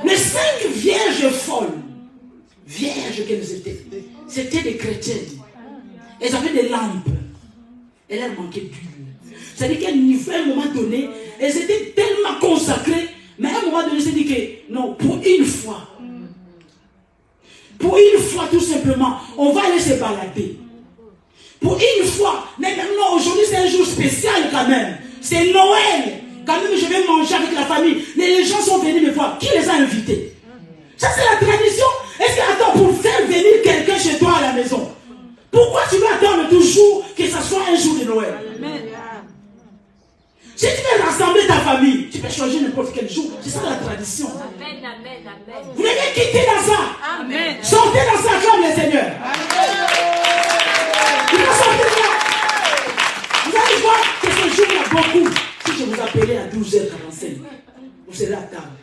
Les 5 vierges folles, vierges qu'elles étaient, c'était des chrétiennes. Elles avaient des lampes. Et elles manquaient d'huile. C'est-à-dire qu'à un moment donné, elles étaient tellement consacrées, mais à un moment donné, c'est dit que non, pour une fois, tout simplement, on va aller se balader. Pour une fois, mais maintenant aujourd'hui c'est un jour spécial quand même. C'est Noël. Quand même je vais manger avec la famille. Les gens sont venus me voir. Qui les a invités? Ça c'est la tradition. Est-ce que attends pour faire venir quelqu'un chez toi à la maison? Pourquoi tu veux attendre toujours que ce soit un jour de Noël? Amen. Si tu veux rassembler ta famille, tu peux changer n'importe quel jour. C'est ça la tradition. Amen, amen, amen. Vous devez quitter dans ça. Amen. Sortez dans ça comme le Seigneur. Vous devez sortir de là. Vous allez voir que ce jour-là, beaucoup. Si je vous appelais à 12h45, vous serez à table.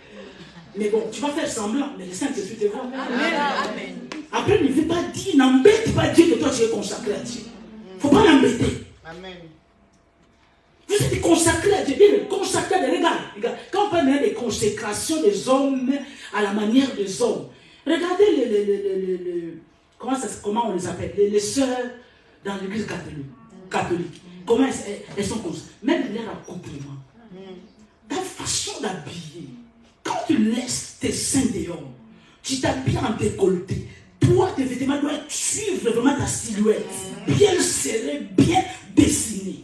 Mais bon, tu vas faire semblant, mais le Saint-Esprit te voit. Amen. Après, ne veux pas dire, n'embête pas Dieu que toi tu es consacré à Dieu. Il ne faut pas l'embêter. Amen. Vous êtes consacré à Dieu. Consacré à Dieu. Regarde, quand on parle des consécrations des hommes à la manière des hommes, regardez comment on les appelle, les sœurs dans l'église catholique. Comment elles sont consacrées. Même leur accouplement. Ta façon d'habiller. Quand tu laisses tes seins dehors, tu t'habilles en décolleté. Toi, tes vêtements doivent suivre vraiment ta silhouette. Bien serrée, bien dessinée.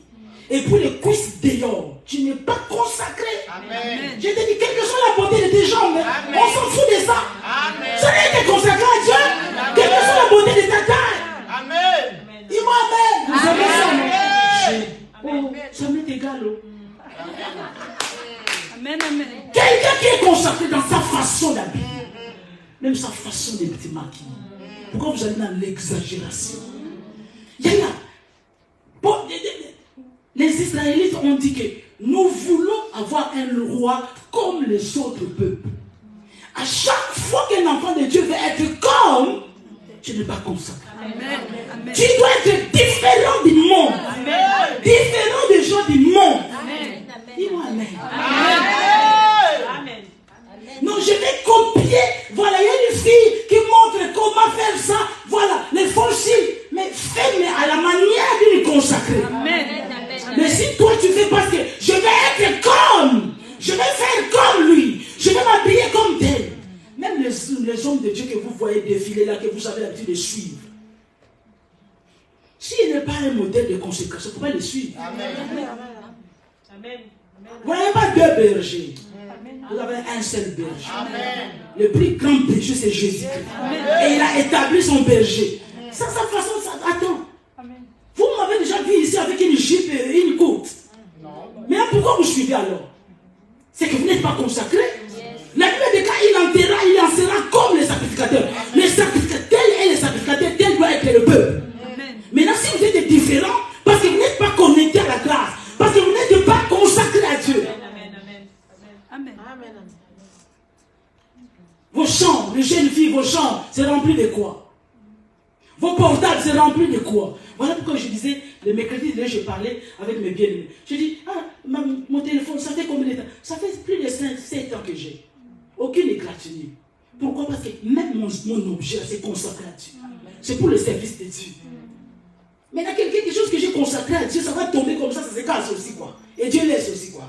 Et pour les cuisses dehors, tu n'es pas consacré. Amen. Je te dis, quelle que soit la beauté de tes jambes, amen, on s'en fout de ça. Amen. Ça n'est que consacré à Dieu. Amen. Quelle que soit la beauté de ta taille. Amen. Dis-moi amen. Vous avez ça. Oh, ça m'est égal. Amen, amen. Quelqu'un qui est consacré dans sa façon d'habiller, même sa façon de te maquiller. Pourquoi vous allez dans l'exagération? Il y a là. Bon, les Israélites ont dit que nous voulons avoir un roi comme les autres peuples. À chaque fois qu'un enfant de Dieu veut être comme, tu n'es pas consacré. Amen. Amen. Tu dois être différent du monde. Amen. Différent des gens du monde. Amen. Dis-moi amen. Amen. Amen. Non, je vais copier. Voilà, il y a une fille qui montre comment faire ça. Voilà, les fossiles. Mais fais-le à la manière d'une consacrée. Amen. Mais si toi tu fais parce que je vais être comme, je vais faire comme lui, je vais m'habiller comme tel. Même les hommes de Dieu que vous voyez défiler là, que vous avez l'habitude de suivre. S'il n'est pas un modèle de consécration, il ne faut pas le suivre. Amen. Amen. Vous n'avez pas deux bergers. Vous avez un seul berger. Amen. Le plus grand berger, c'est Jésus-Christ. Et il a établi son berger. Ça, sa façon, ça attend. Vous m'avez déjà vu ici avec une jupe et une côte. Non. Mais pourquoi vous suivez alors? C'est que vous n'êtes pas consacré. La plupart des cas, il en sera comme les sacrificateurs. Les sacrificateurs, tel est le sacrificateur, tel doit être le peuple. Maintenant, si vous êtes différent, parce que vous n'êtes pas connecté à la grâce, parce que vous n'êtes pas consacré à Dieu. Amen. Vos chambres, les jeunes filles, vos chambres, c'est rempli de quoi? Vos portables, c'est rempli de quoi? Voilà pourquoi je disais, le mercredi, je parlais avec mes bien-aimés. Je dis, mon téléphone, ça fait combien de temps? Ça fait plus de 7 ans que j'ai. Aucune égratignure. Pourquoi? Parce que même mon objet, c'est consacré à Dieu. C'est pour le service de Dieu. Maintenant, quelque chose que j'ai consacré à Dieu, ça va tomber comme ça se casse aussi, quoi. Et Dieu laisse aussi, quoi.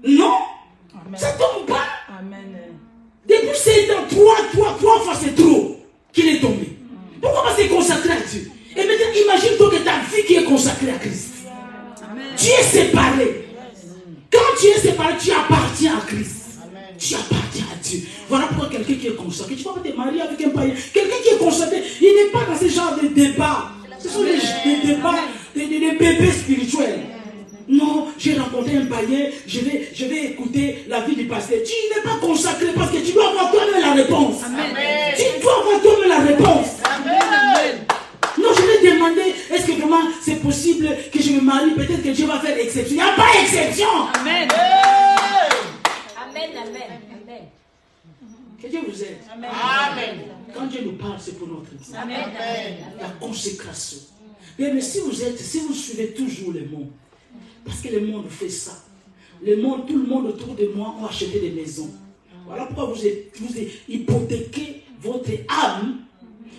Non, ça ne tombe pas. Amen. Depuis 7 ans, 3 fois c'est trop qu'il est tombé. Pourquoi? Parce que c'est consacré à Dieu. Et maintenant, imagine-toi que ta vie qui est consacrée à Christ. Amen. Tu es séparé. Quand tu es séparé, tu appartiens à Christ. Tu appartiens à Dieu. Voilà pourquoi quelqu'un qui est consacré, tu ne vas pas te marier avec un païen. Quelqu'un qui est consacré, il n'est pas dans ce genre de débat. Ce sont des débats, des bébés spirituels. Non, j'ai rencontré un païen, je vais écouter la vie du pasteur. Tu n'es pas consacré parce que tu dois avoir toi-même la réponse. Amen. Tu dois avoir toi-même la réponse. Amen. Non, je vais demander, est-ce que vraiment c'est possible que je me marie? Peut-être que Dieu va faire exception. Il n'y a pas d'exception. Amen. Amen. Que Dieu vous aide. Amen. Quand Dieu nous parle, c'est pour notre vie. Amen. La consécration. Mais si vous suivez toujours le monde, parce que le monde fait ça. Le monde, tout le monde autour de moi ont acheté des maisons. Voilà pourquoi vous hypothéquez votre âme.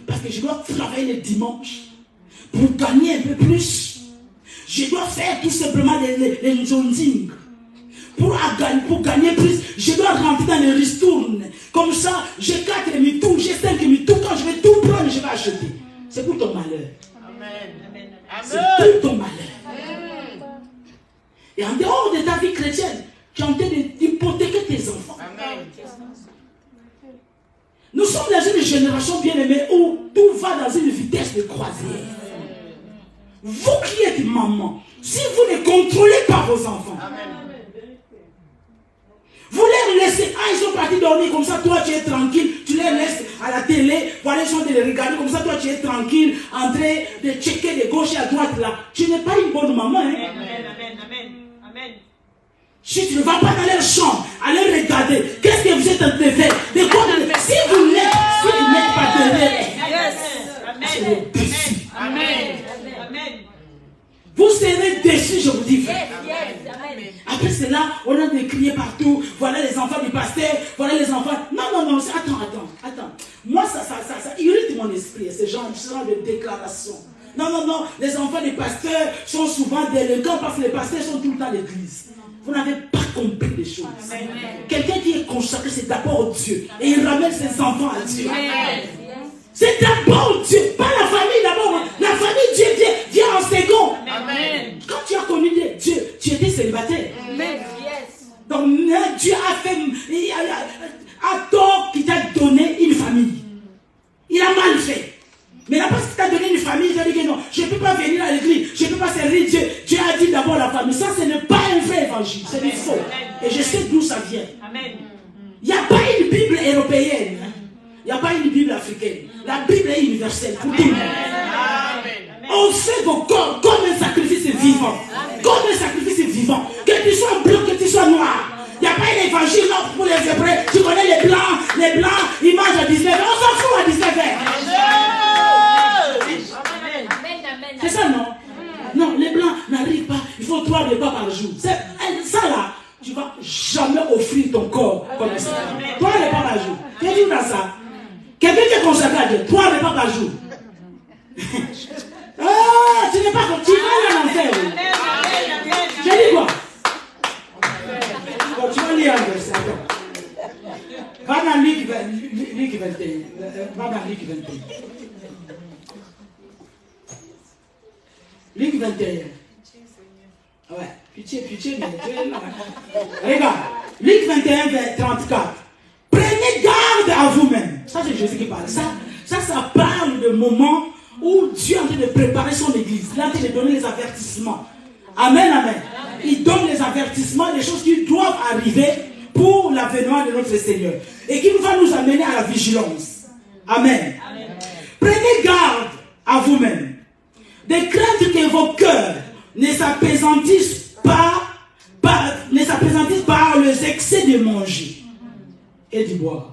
Parce que je dois travailler le dimanche pour gagner un peu plus. Je dois faire tout simplement les jonesing. Pour gagner plus, je dois rentrer dans les ristournes. Comme ça, j'ai 4 demi-tours, j'ai 5 demi-tours. Quand je vais tout prendre, je vais acheter. C'est pour ton malheur. Amen. C'est pour ton malheur. Et en dehors de ta vie chrétienne, tu es en train d'hypothéquer tes enfants. Amen. Nous sommes dans une génération bien-aimée où tout va dans une vitesse de croisière. Vous qui êtes maman, si vous ne contrôlez pas vos enfants, vous les laissez, ils sont partis dormir, comme ça toi tu es tranquille, tu les laisses à la télé, voilà, ils sont en train de les regarder, comme ça toi tu es tranquille, en train de checker de gauche et à droite là. Tu n'es pas une bonne maman. Hein? Amen. Si tu ne vas pas dans leur chambre, aller regarder, qu'est-ce que vous êtes en train de faire? Si vous n'êtes pas derrière, Amen. Amen. vous serez déçus, je vous dis, frère. Amen. Après cela, on a de crier partout. Voilà les enfants du pasteur. Voilà les enfants. Non. Attends. Moi, ça irrite mon esprit, ce genre de déclaration. Non. Les enfants des pasteurs sont souvent délinquants parce que les pasteurs sont tout le temps à l'église. Vous n'avez pas compris les choses. Quelqu'un qui est consacré, c'est d'abord Dieu. Et il ramène ses enfants à Dieu. C'est d'abord Dieu, pas la famille d'abord. La famille, Dieu vient en second. Amen. Quand tu as connu Dieu, tu étais célibataire. Amen. Donc Dieu a tort qu'il t'a donné une famille. Il a mal fait. Mais là, parce qu'il t'a donné une famille, il t'a dit que non, je ne peux pas venir à l'église, je ne peux pas servir Dieu. Dieu a dit d'abord la famille. Ça, ce n'est pas un vrai évangile, c'est du faux. Et je sais d'où ça vient. Il n'y a pas une Bible européenne. Il n'y a pas une Bible africaine. La Bible est universelle pour tout le monde. On fait vos corps comme un sacrifice vivant. Comme un sacrifice vivant. Que tu sois blanc, que tu sois noir. Il n'y a pas un évangile là pour les Hébreux. Tu connais les blancs, ils mangent à 19h. On s'en fout à 19h. C'est ça, non? Non, les blancs n'arrivent pas. Il faut 3 repas par jour. Ça là, tu ne vas jamais offrir ton corps comme ça. 3 repas par jour. Tu dis dans ça? Quelqu'un qui est consacré à Dieu, 3 repas par jour. Ah, tu n'es pas comme tu vas en enfer. J'ai dit quoi? Bon, tu vas lire un verset. Va dans Luc 21. Va dans Luc 21. Luc 21. Ouais, pitié, mais Dieu est là. Regarde, Luc 21, vers 34. Prenez garde à vous-même. Ça, c'est Jésus qui parle. Ça parle de moment où Dieu est en train de préparer son église. Il est en train de donner les avertissements. Amen, amen. Il donne les avertissements, les choses qui doivent arriver pour l'avènement de notre Seigneur. Et qui va nous amener à la vigilance. Amen. Prenez garde à vous-même. De crainte que vos cœurs ne s'appesantissent par les excès de manger et du boire.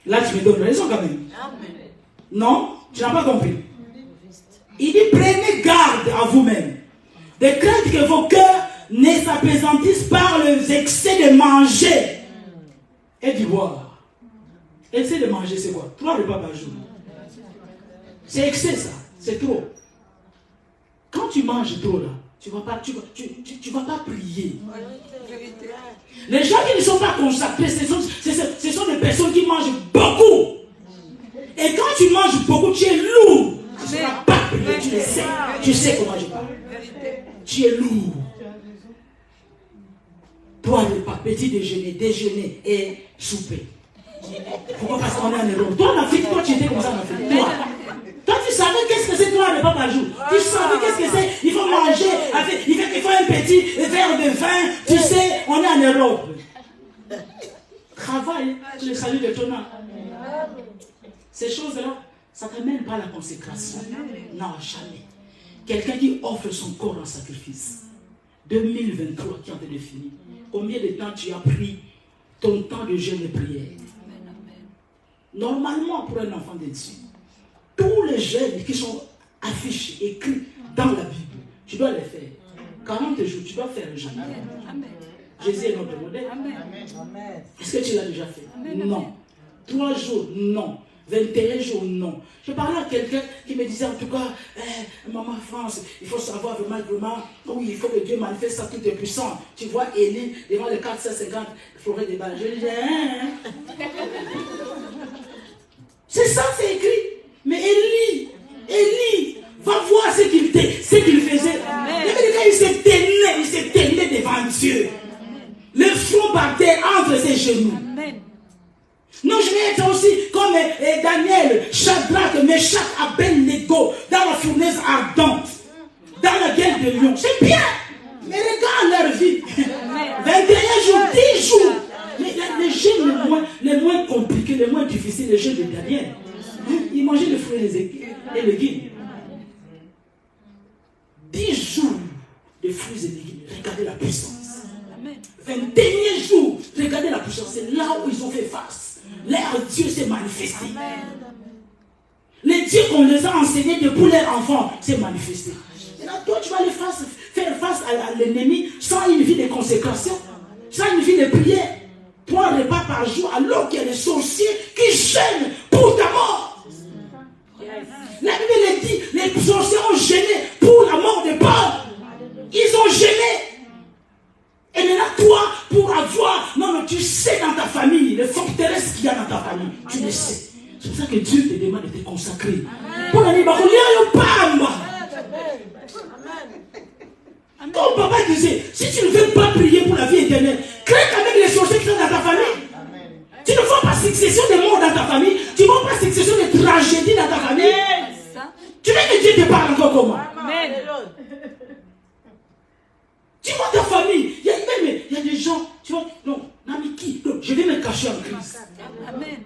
Là, tu me donnes raison quand même. Non, tu n'as pas compris. Il dit, prenez garde à vous-même. De crainte que vos cœurs ne s'appesantissent par les excès de manger et du boire. Excès de manger, c'est quoi? 3 repas par jour. C'est excès, ça. C'est trop. Quand tu manges trop, là, tu ne vas pas prier. Les gens qui ne sont pas consacrés, ce sont des personnes qui mangent beaucoup. Et quand tu manges beaucoup, tu es lourd. Tu ne seras pas prier, tu le sais. Tu sais comment je parle. Tu es lourd. 3 repas, petit déjeuner et souper. Pourquoi? Parce qu'on est en Europe. Toi, en Afrique, toi, tu étais comme ça en Afrique. Toi, tu savais qu'est-ce que c'est 3 repas par jour. Tu savais qu'est-ce que c'est. Il faut manger. Il faut un petit verre de vin. Tu sais, on est en Europe. Travaille le salut de ton âme. Ces choses-là, ça ne t'amène pas à la consécration. Non, jamais. Quelqu'un qui offre son corps en sacrifice. 2023 qui est en train de finir. Combien de temps tu as pris ton temps de jeûne et prière? Normalement, pour un enfant de Dieu, tous les jeûnes qui sont affichés, écrits dans la Bible, tu dois les faire. 40 jours, tu dois faire le jeûne. Jésus est notre modèle. Est-ce que tu l'as déjà fait? Non. 3 jours, non. 21 jours, non. Je parlais à quelqu'un qui me disait en tout cas, Maman France, il faut savoir vraiment, oui, il faut que Dieu manifeste sa toute puissance. Tu vois Élie devant les 450 forêts de Baal. Je lui disais, c'est ça, c'est écrit. Mais Élie, va voir ce qu'il faisait. Il s'est tenu devant Dieu. Le front par terre entre ses genoux. Non, je vais être aussi comme Daniel, Shadrach, Meshach, Abednego, dans la fournaise ardente, dans la gueule de lion. C'est bien, mais regarde leur vie. 21 jours, 10 jours. Mais les jeûnes les moins compliqués, les moins difficiles, les jeûnes de Daniel. Ils mangeaient les fruits et les légumes. 10 jours de fruits et légumes. Regardez la puissance. 21 jours, regardez la puissance. C'est là où ils ont fait face. Leur Dieu s'est manifesté. Les dieux qu'on les a enseignés depuis leur enfant s'est manifesté. Et là, toi, tu vas faire face à l'ennemi sans une vie de consécration, sans une vie de prière. 3 repas par jour, alors qu'il y a des sorciers qui gênent pour ta mort. La Bible dit, les sorciers ont gêné pour la mort de Paul. Ils ont gêné. Et maintenant, toi, pour avoir... Non, tu sais dans ta famille, les forteresses qu'il y a dans ta famille, tu le sais. C'est pour ça que Dieu te demande de te consacrer. Pour la Ton papa disait, si tu ne veux pas prier pour la vie éternelle, crée quand même les sorciers qui sont dans ta famille. Tu ne veux pas succession de morts dans ta famille. Tu ne veux pas succession de tragédies dans ta famille. Tu veux que Dieu te parle encore comment? Tu vois ta famille, il y a des gens, tu vois, non, Namiki, non, je vais me cacher en Christ. Amen.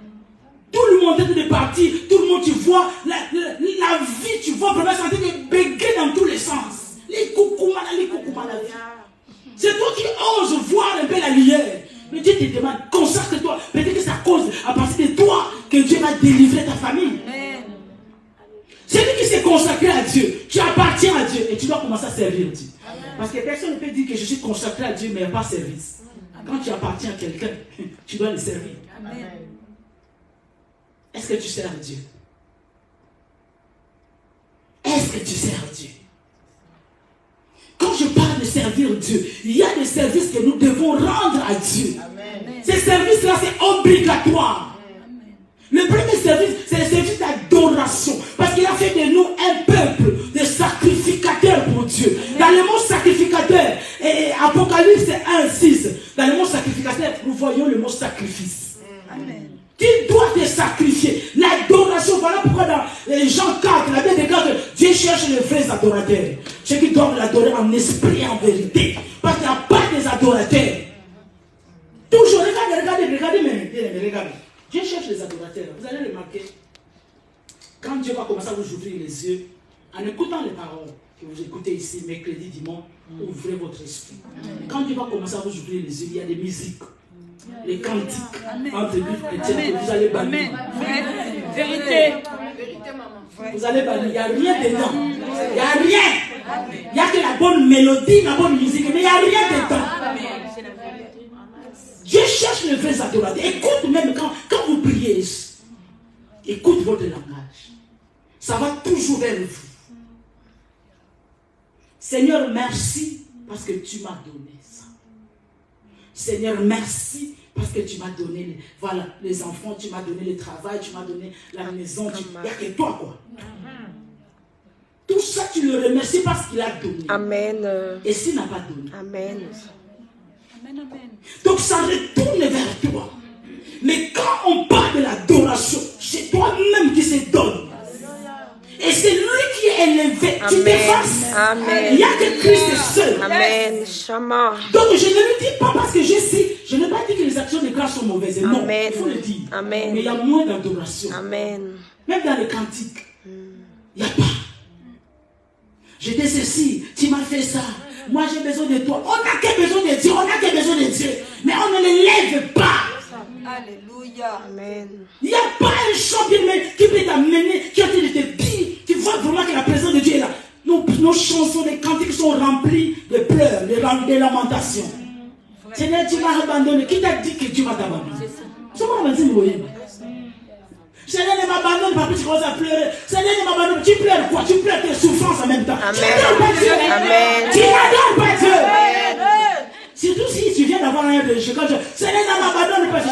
Tout le monde est de partir, tout le monde, tu vois, la vie, tu vois, vraiment, c'est en train de bégayer dans tous les sens. Les coucoumans, la vie. C'est toi qui oses voir un peu la lumière. Mais Dieu te demande, consacre-toi. Peut-être que c'est à cause, à partir de toi, que Dieu va délivrer ta famille. C'est lui qui s'est consacré à Dieu. Tu appartiens à Dieu et tu dois commencer à servir Dieu. Parce que personne ne peut dire que je suis consacré à Dieu, mais il n'y a pas de service. Quand tu appartiens à quelqu'un, tu dois le servir. Amen. Est-ce que tu sers Dieu? Est-ce que tu sers Dieu? Quand je parle de servir Dieu, il y a des services que nous devons rendre à Dieu. Amen. Ces services-là, c'est obligatoire. Amen. Le premier service, c'est le service d'adoration. Parce qu'il a fait de nous un voyons le mot sacrifice. Amen. Tu dois te sacrifier. L'adoration, voilà pourquoi dans Jean 4, la Bible déclare que Dieu cherche les vrais adorateurs. Ceux qui doivent l'adorer en esprit et en vérité. Parce qu'il n'y a pas des adorateurs. Toujours, regardez, mais regardez. Dieu cherche les adorateurs. Vous allez remarquer, quand Dieu va commencer à vous ouvrir les yeux, en écoutant les paroles que vous écoutez ici, mercredi, dimanche, ouvrez votre esprit. Quand Dieu va commencer à vous ouvrir les yeux, il y a des musiques. Les cantiques entre livres chrétiens que vous allez bannir. Vérité. Vous allez bannir. Il n'y a rien dedans. Il n'y a rien. Il n'y a que la bonne mélodie, la bonne musique, mais il n'y a rien dedans. Dieu cherche les vrais adorateurs. Écoute même quand vous priez. Écoute votre langage. Ça va toujours vers vous. Seigneur, merci parce que tu m'as donné ça. Seigneur, merci parce que tu m'as donné les enfants, tu m'as donné le travail, tu m'as donné la maison. Il n'y a que toi, quoi. Tout ça, tu le remercies parce qu'il a donné. Amen. Et s'il n'a pas donné. Amen. Amen. Donc ça retourne vers toi. Mais quand on parle de l'adoration, c'est toi-même qui se donne. Et c'est lui qui est élevé. Amen. Tu t'effaces. Amen. Il n'y a que Christ seul. Amen. Shama. Donc je ne le dis pas parce que je n'ai pas dit que les actions de grâce sont mauvaises. Non, Amen. il faut le dire. Amen. Mais il y a moins d'adoration. Amen. Même dans les cantiques, il n'y a pas. J'étais ceci, tu m'as fait ça. Moi j'ai besoin de toi. On n'a que besoin de Dieu, on n'a que besoin de Dieu. Mais on ne l'élève pas. Alléluia. Amen. Il n'y a pas un chant qui peut t'amener, qui a été de te dire. Tu vois vraiment que la présence de Dieu est là. Nos chansons, les cantiques sont remplis de pleurs, de lamentations. Seigneur, tu m'as abandonné. Qui t'a dit que tu vas t'abandonner? C'est moi qui m'a dit, Seigneur, ne m'abandonne pas, puis tu commences à pleurer. Seigneur, ne m'abandonne pas. Tu pleures quoi? Tu pleures tes souffrances en même temps. Amen. Tu n'adores pas Dieu. Amen. Tu n'adores pas Dieu. Surtout si tu viens d'avoir un péché. Seigneur, ne m'abandonne pas.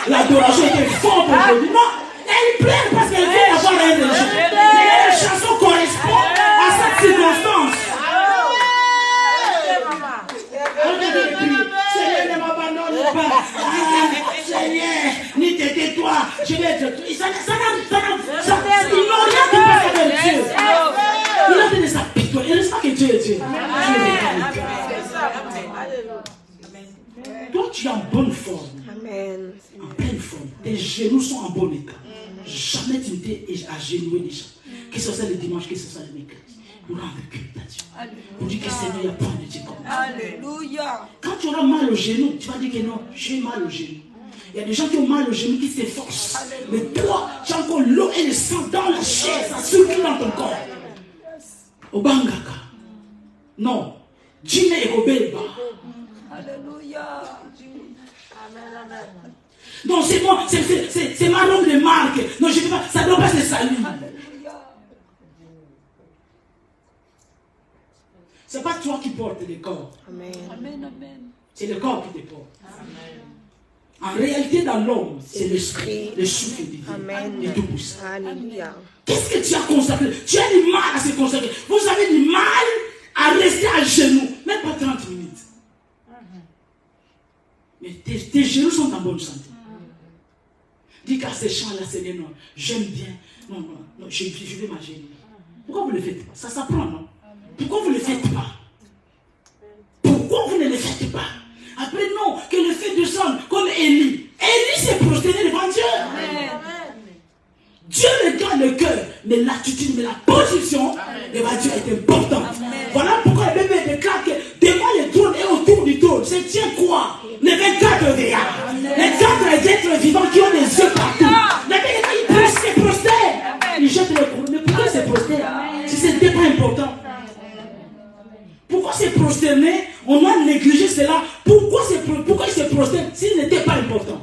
L'adoration était forte aujourd'hui. Non, elle pleure parce qu'elle vient d'avoir un péché. Mais la chanson correspond à cette circonstance. Seigneur, ne m'abandonne pas. Seigneur, ni tais-toi. Je vais être. Ils n'ont rien qui passe avec Dieu. Il a donné sa pitié. Il ne reste pas que Dieu est Dieu. Toi, tu es en bonne forme. Amen. En pleine forme. Tes genoux sont en bon état. Jamais tu n'étais agenouillé déjà. Que ce soit le dimanche, que ce soit le mercredi. Pour rendre culte à Dieu. Pour dire que Seigneur, il n'y a pas de Dieu comme ça. Alléluia. Quand tu auras mal au genou, tu vas dire que non, j'ai mal au genou. Il y a des gens qui ont mal au genou, qui s'efforcent. Mais toi, tu as encore l'eau et le sang dans la chair, ça circule dans ton corps. Au Bangaka. Non. Djine et Robelba. Alléluia. Non, c'est moi, c'est ma robe de marque. Non, je ne peux pas, ça ne doit pas se salir. Ce n'est pas toi qui portes le corps. Amen. Amen. C'est le corps qui te porte. En réalité, dans l'homme, c'est l'esprit, le souffle de Dieu. Amen. Le Tout-Puissant. Alléluia. Qu'est-ce que tu as consacré? Tu as du mal à se consacrer. Vous avez du mal à rester à genoux. Même pas 30 minutes. Mais tes genoux sont en bonne santé. Dis qu'à ces chants-là, Seigneur, non, j'aime bien. Non, je vais m'agenouiller. Pourquoi vous ne le faites pas? Ça s'apprend, non? Pourquoi vous ne le faites pas? Pourquoi vous ne le faites pas? Après, non, que le fait descendre comme Élie. Élie s'est prosterné devant Dieu. Amen. Dieu regarde le cœur, mais l'attitude, mais la position devant Dieu est importante. Voilà pourquoi le bébé déclare que devant le trône et autour du trône, c'est tient quoi? Les 24 veillards, les 4 êtres vivants qui ont des yeux partout. Le bébé, il se prosterne. Il jette le couronne. Mais pourquoi il se prosterne? Si ce n'était pas important. Pourquoi se prosterner? On doit négliger cela. Pourquoi il se prosterne s'il n'était pas important?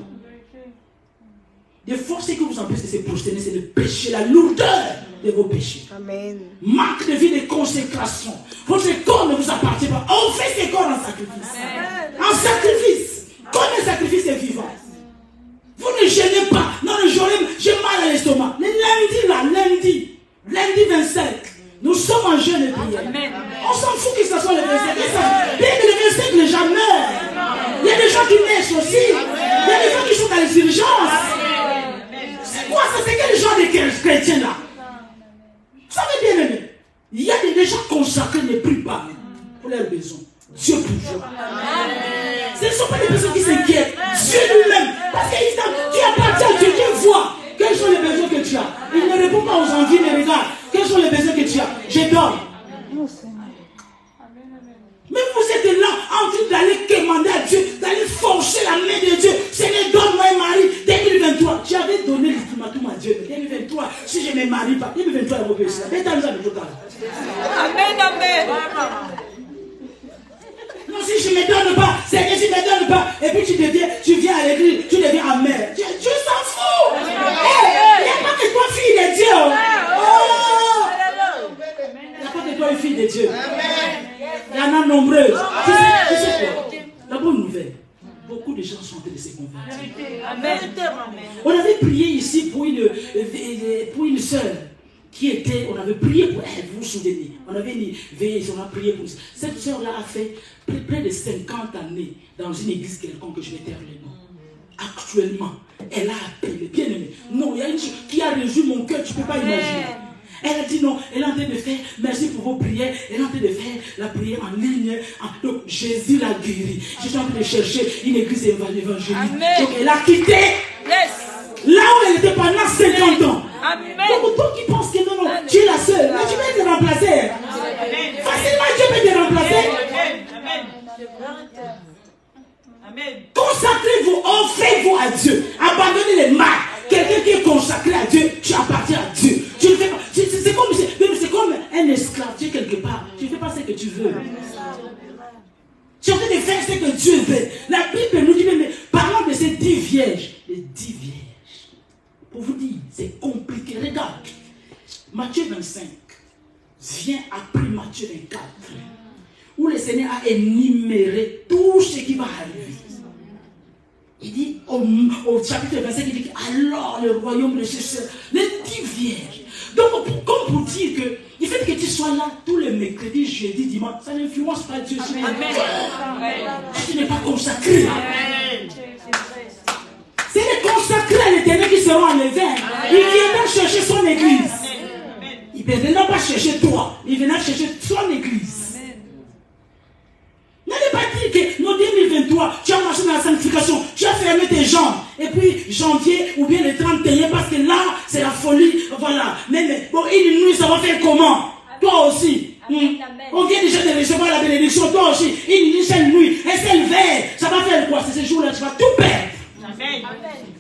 Des forces que vous empêchez de se prosterner, c'est le péché, la lourdeur de vos péchés. Amen. Manque de vie de consécration. Votre corps ne vous appartient pas. On fait ce corps en sacrifice. En sacrifice. Comme un sacrifice est vivant. Vous ne gênez pas. Non, j'ai mal à l'estomac. Le lundi 25, nous sommes en jeûne et prière. On s'en fout que ce soit le 25. Dès que le 25, les gens meurent. Il y a des gens qui naissent aussi. urgences. C'est quoi ça? C'est quel genre de chrétiens là? Vous savez bien aimé, il y a des gens consacrés ne prient pas pour leurs besoins. Dieu pourvoit. Ce ne sont pas des personnes qui s'inquiètent. Dieu lui-même. Parce que tu appartiens à Dieu. Dieu voit quels sont les besoins que tu as. Il ne répond pas aux envies, mais regarde quels sont les besoins que tu as. Je donne. Mais vous êtes là en train d'aller commander à Dieu, d'aller forcer la main de Dieu. Seigneur, donne-moi un mari. 2023, tu avais donné l'ultimatum à Dieu. Mais 2023, si je ne me marie pas, 2023, il va me faire. Amen, amen. Non, si je ne me donne pas, Seigneur, si je ne me donne pas, et puis tu viens à l'église, tu deviens amer. Dieu s'en fout. Il n'y a pas que toi, fille de Dieu. Oh. Il n'y a pas que toi, une fille de Dieu. Il y en a nombreuses. Tu sais quoi? La bonne nouvelle, beaucoup de gens sont en train de se convertir. Amen. On avait prié ici pour une sœur qui était, on avait prié pour elle, vous vous souvenez. On avait veillé, on a prié pour elle. Cette sœur-là a fait près de 50 années dans une église quelconque, que je vais taire le nom. Actuellement, elle a appelé, bien aimé. Non, il y a une chose qui a résolu mon cœur, tu ne peux pas imaginer. Elle a dit non, elle est en train de faire, merci pour vos prières, elle est en train de faire la prière en ligne. Donc Jésus l'a guéri. Je suis en train de chercher une église évangélique. Donc elle a quitté là où elle était pendant 50 ans. Amen. Donc toi qui penses que non, tu es la seule, mais tu peux te remplacer. Facilement Dieu peut te remplacer. Amen. Consacrez-vous, offrez-vous à Dieu. Abandonnez les mal. Quelqu'un qui est consacré à Dieu, tu appartiens à Dieu. Tu ne fais pas. C'est comme un esclave. Tu es quelque part. Tu ne fais pas ce que tu veux. Tu es en train de faire ce que Dieu veut. La Bible nous dit, mais parlons de ces 10 vierges. Les 10 vierges. Pour vous dire, c'est compliqué. Regarde. Matthieu 25 vient après Matthieu 24. Où le Seigneur a énuméré tout ce qui va arriver. Il dit au chapitre 25, il dit alors le royaume de ces sœurs, les 10 vierges. Donc, comme pour dire que le fait que tu sois là tous les mercredis, jeudi, dimanche, ça n'influence pas Dieu. Si tu n'es pas consacré. C'est les consacrés à l'Éternel qui seront enlevés. Il viendra chercher son église. Il ne viendra pas chercher toi. Il viendra chercher son église. N'allez pas dire que non, 2023, tu as marché dans la sanctification, tu as fermé tes jambes. Et puis janvier ou bien le 31, parce que là, c'est la folie. Voilà. Mais bon, une nuit, ça va faire comment? Toi aussi. On vient déjà de recevoir la bénédiction. Toi aussi. Une seule nuit, un seul verre. Ça va faire quoi? C'est ce jour-là, tu vas tout perdre.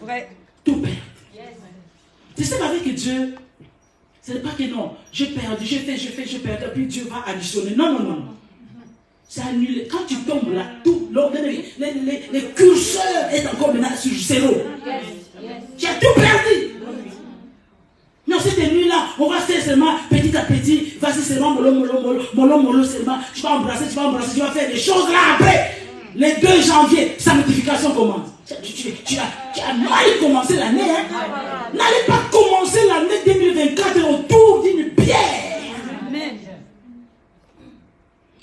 Vrai. Tout perdre. Tu sais avec Dieu, ce n'est pas que non, j'ai perdu, j'ai perdu, et puis Dieu va additionner. Non. C'est annulé. Quand tu tombes là, tout, les curseurs est encore maintenant sur zéro. Tu as tout perdu. Non, cette nuit-là, on va faire seulement petit à petit. Vas-y seulement, mollo seulement. Tu vas embrasser, tu vas faire des choses là après. Le 2 janvier, sanctification commence. Tu as mal commencé l'année. Hein? N'allez pas commencer l'année 2024 autour d'une bière. Amen.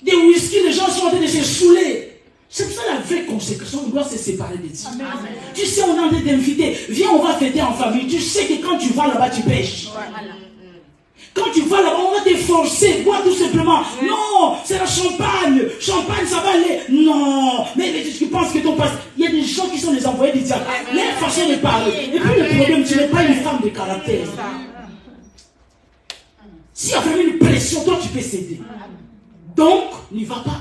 Des whisky, les gens sont en train de se saouler. C'est pour ça la vraie consécration, on doit se séparer de Dieu. Tu sais, on est en train d'inviter. Viens, on va fêter en famille. Tu sais que quand tu vas là-bas, tu pêches. Quand tu vas là-bas, on va te forcer. Bois tout simplement. Non, c'est la champagne. Champagne, ça va aller. Non. Mais tu penses que ton passe. Il y a des gens qui sont les envoyés du diable. Leur façon de parler. Et puis le problème, tu n'es pas une femme de caractère. S'il y a vraiment une pression, toi, tu peux céder. Donc, n'y va pas.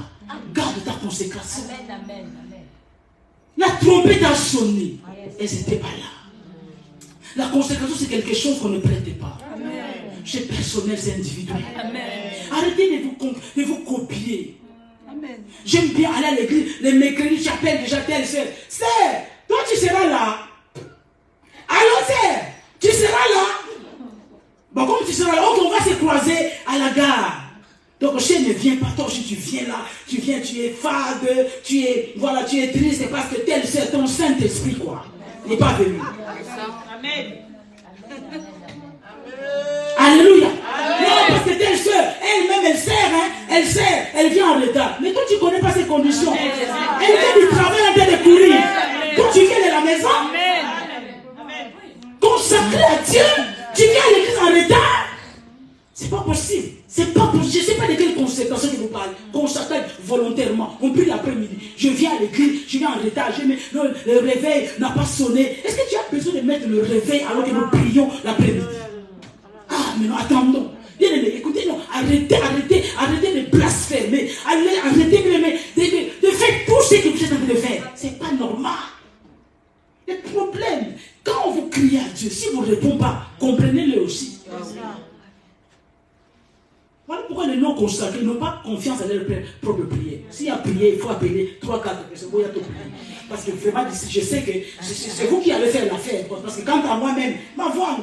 Garde ta consécration. Amen. La trompette a sonné. Et c'était pas là. La consécration, c'est quelque chose qu'on ne prête pas. C'est personnel, c'est individuel. Amen. Arrêtez de vous copier. Amen. J'aime bien aller à l'église. Les mercredis, j'appelle déjà telle sœur. Sœur, toi tu seras là. Allô, sœur, tu seras là. Bon, comme tu seras là, ok, on va se croiser à la gare. Donc, si ne vient pas, toi aussi tu viens là, tu es fade, tu es triste, c'est parce que tel c'est ton Saint-Esprit, quoi. Il n'est pas venu. Amen. Alléluia. Non, parce que telle soeur, elle-même, elle sert, elle vient en retard. Mais toi, tu ne connais pas ses conditions. Elle vient du travail en train de courir. Toi, tu viens de la maison. Dieu, tu viens à l'église en retard. C'est pas possible. C'est pas possible. Je ne sais pas de quelles conséquences je vous parle. Consacrer volontairement. On prie l'après-midi. Je viens à l'église, je viens en retard. Non, le réveil n'a pas sonné. Est-ce que tu as besoin de mettre le réveil alors que nous prions l'après-midi? Ah, mais non, attendons. Bien aimé, écoutez, non, arrêtez de blasphémer. Arrêtez de faire tout ce que vous êtes en train de faire. C'est pas normal. Le problème, quand vous criez à Dieu, si vous ne répondez pas, comprenez-le aussi. Voilà pourquoi les non-consacrés n'ont pas confiance à leur propre prière. S'il y a prière, il faut appeler 3-4 personnes. Il y a tout prier. Parce que vraiment, je sais que c'est vous qui allez faire l'affaire. Parce que quant à moi-même, ma voix,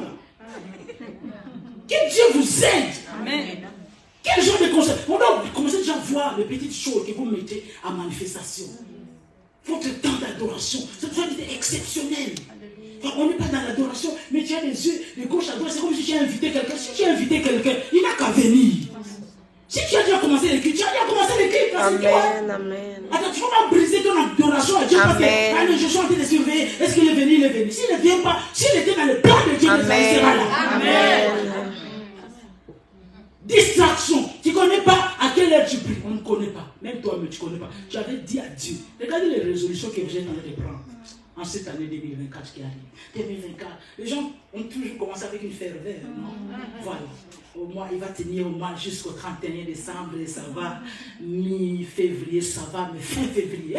que Dieu vous aide. Amen. Quel genre de conseil? On doit commencer déjà à voir les petites choses que vous mettez à manifestation. Votre temps d'adoration, ça doit être exceptionnel. Enfin, on n'est pas dans l'adoration, mais tu as les yeux de gauche à droite. C'est comme si tu as invité quelqu'un. Si tu as invité quelqu'un, il n'a qu'à venir. Si tu as déjà commencé le culte, tu as déjà commencé le culte. Amen, amen. Attends, tu ne vas pas briser ton adoration à Dieu parce que je suis en train de surveiller. Est-ce qu'il est venu? Il est venu. S'il ne vient pas, s'il était dans le plan de Dieu, il sera là. Amen. Distraction. Tu ne connais pas à quelle heure tu pries. On ne connaît pas. Même toi-même, tu ne connais pas. Tu avais dit à Dieu. Regardez les résolutions que vous êtes en train de prendre en cette année 2024 qui arrive. 2024. Les gens ont toujours commencé avec une ferveur, non? Voilà. Au mois, il va tenir au mois jusqu'au 31 décembre et ça va. Mi-février, ça va. Mais fin février,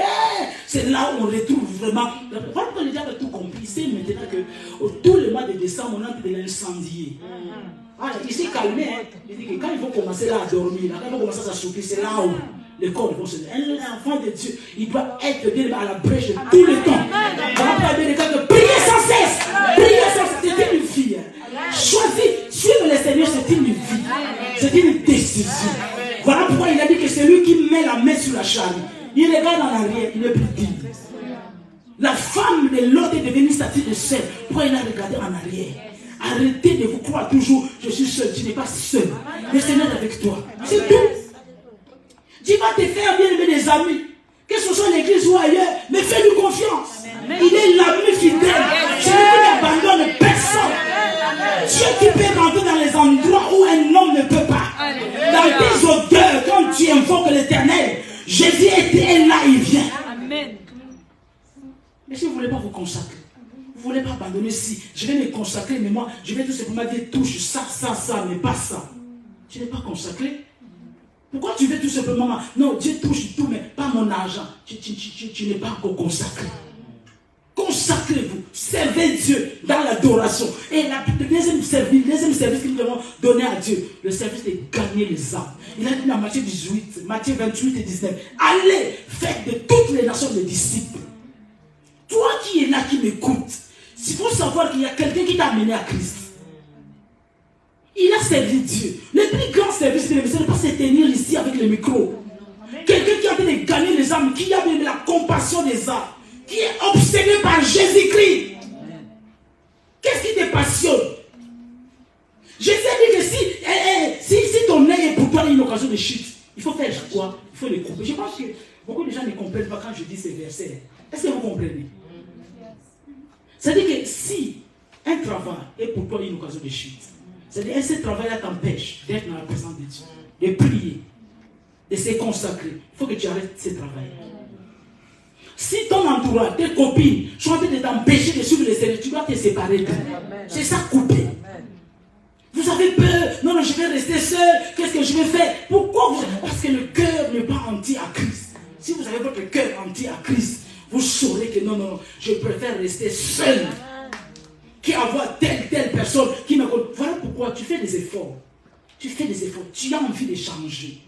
c'est là où on retrouve vraiment. Voilà pourquoi les gens ont tout compris. C'est maintenant que tout le mois de décembre, on a de l'incendier. Ah, il s'est calmé. Il dit que quand ils vont commencer là à dormir, quand ils vont commencer à s'assoupir, c'est là où les corps vont se lever. Un enfant de Dieu, il doit être bien à la brèche tout le temps. Voilà pourquoi il dit priez sans cesse. Priez sans cesse. C'est une vie. Choisir, suivre le Seigneur, c'est une vie. C'est une décision. Voilà pourquoi il a dit que c'est lui qui met la main sur la charrue. Il regarde en arrière, il n'est plus digne. La femme de l'autre est devenue statue de sel. Pourquoi il a regardé en arrière? Arrêtez de vous croire toujours, je suis seul. Tu n'es pas seul. Le Seigneur est avec toi. C'est tout. Tu vas te faire bien aimer des amis. Que ce soit l'église ou ailleurs, mais fais-lui confiance. Il est l'ami fidèle. Celui qui n'abandonne personne. Dieu qui peut rentrer dans les endroits où un homme ne peut pas. Dans tes odeurs, quand tu invoques l'Éternel, Jésus est là, il vient. Amen. Mais si vous ne voulez pas vous consacrer, vous ne voulez pas abandonner, si je vais me consacrer, mais moi, je vais tout simplement dire touche ça, mais pas ça. Tu n'es pas consacré. Pourquoi tu veux tout simplement, non, Dieu touche tout, mais pas mon argent. Tu n'es pas encore consacré. Consacrez-vous, servez Dieu dans l'adoration. Et le deuxième service que nous devons donner à Dieu, le service de gagner les âmes. Il a dit dans Matthieu 18, Matthieu 28 et 19, allez, faites de toutes les nations des disciples. Toi qui es là, qui m'écoutes, il faut savoir qu'il y a quelqu'un qui t'a amené à Christ. Il a servi Dieu. Le plus grand service, ce n'est pas se tenir ici avec le micro. Quelqu'un qui a en train de gagner les âmes, qui a même la compassion des âmes, qui est obsédé par Jésus-Christ. Qu'est-ce qui te passionne? Jésus a dit que si ton œil est pour toi une occasion de chute, il faut faire quoi? Il faut le couper. Je pense que beaucoup de gens ne comprennent pas quand je dis ces versets. Est-ce que vous comprenez? C'est-à-dire que si un travail est pour toi une occasion de chute, c'est-à-dire que ce travail-là t'empêche d'être dans la présence de Dieu, de prier, de se consacrer, il faut que tu arrêtes ce travail. Si ton entourage, tes copines sont en train de t'empêcher de suivre le Seigneur, tu dois te séparer d'eux. C'est ça, couper. Vous avez peur, non, je vais rester seul, qu'est-ce que je vais faire? Pourquoi vous... Parce que le cœur n'est pas entier à Christ. Si vous avez votre cœur entier à Christ, vous saurez que non, je préfère rester seul qu'avoir telle personne qui me... Voilà pourquoi tu fais des efforts. Tu as envie de changer.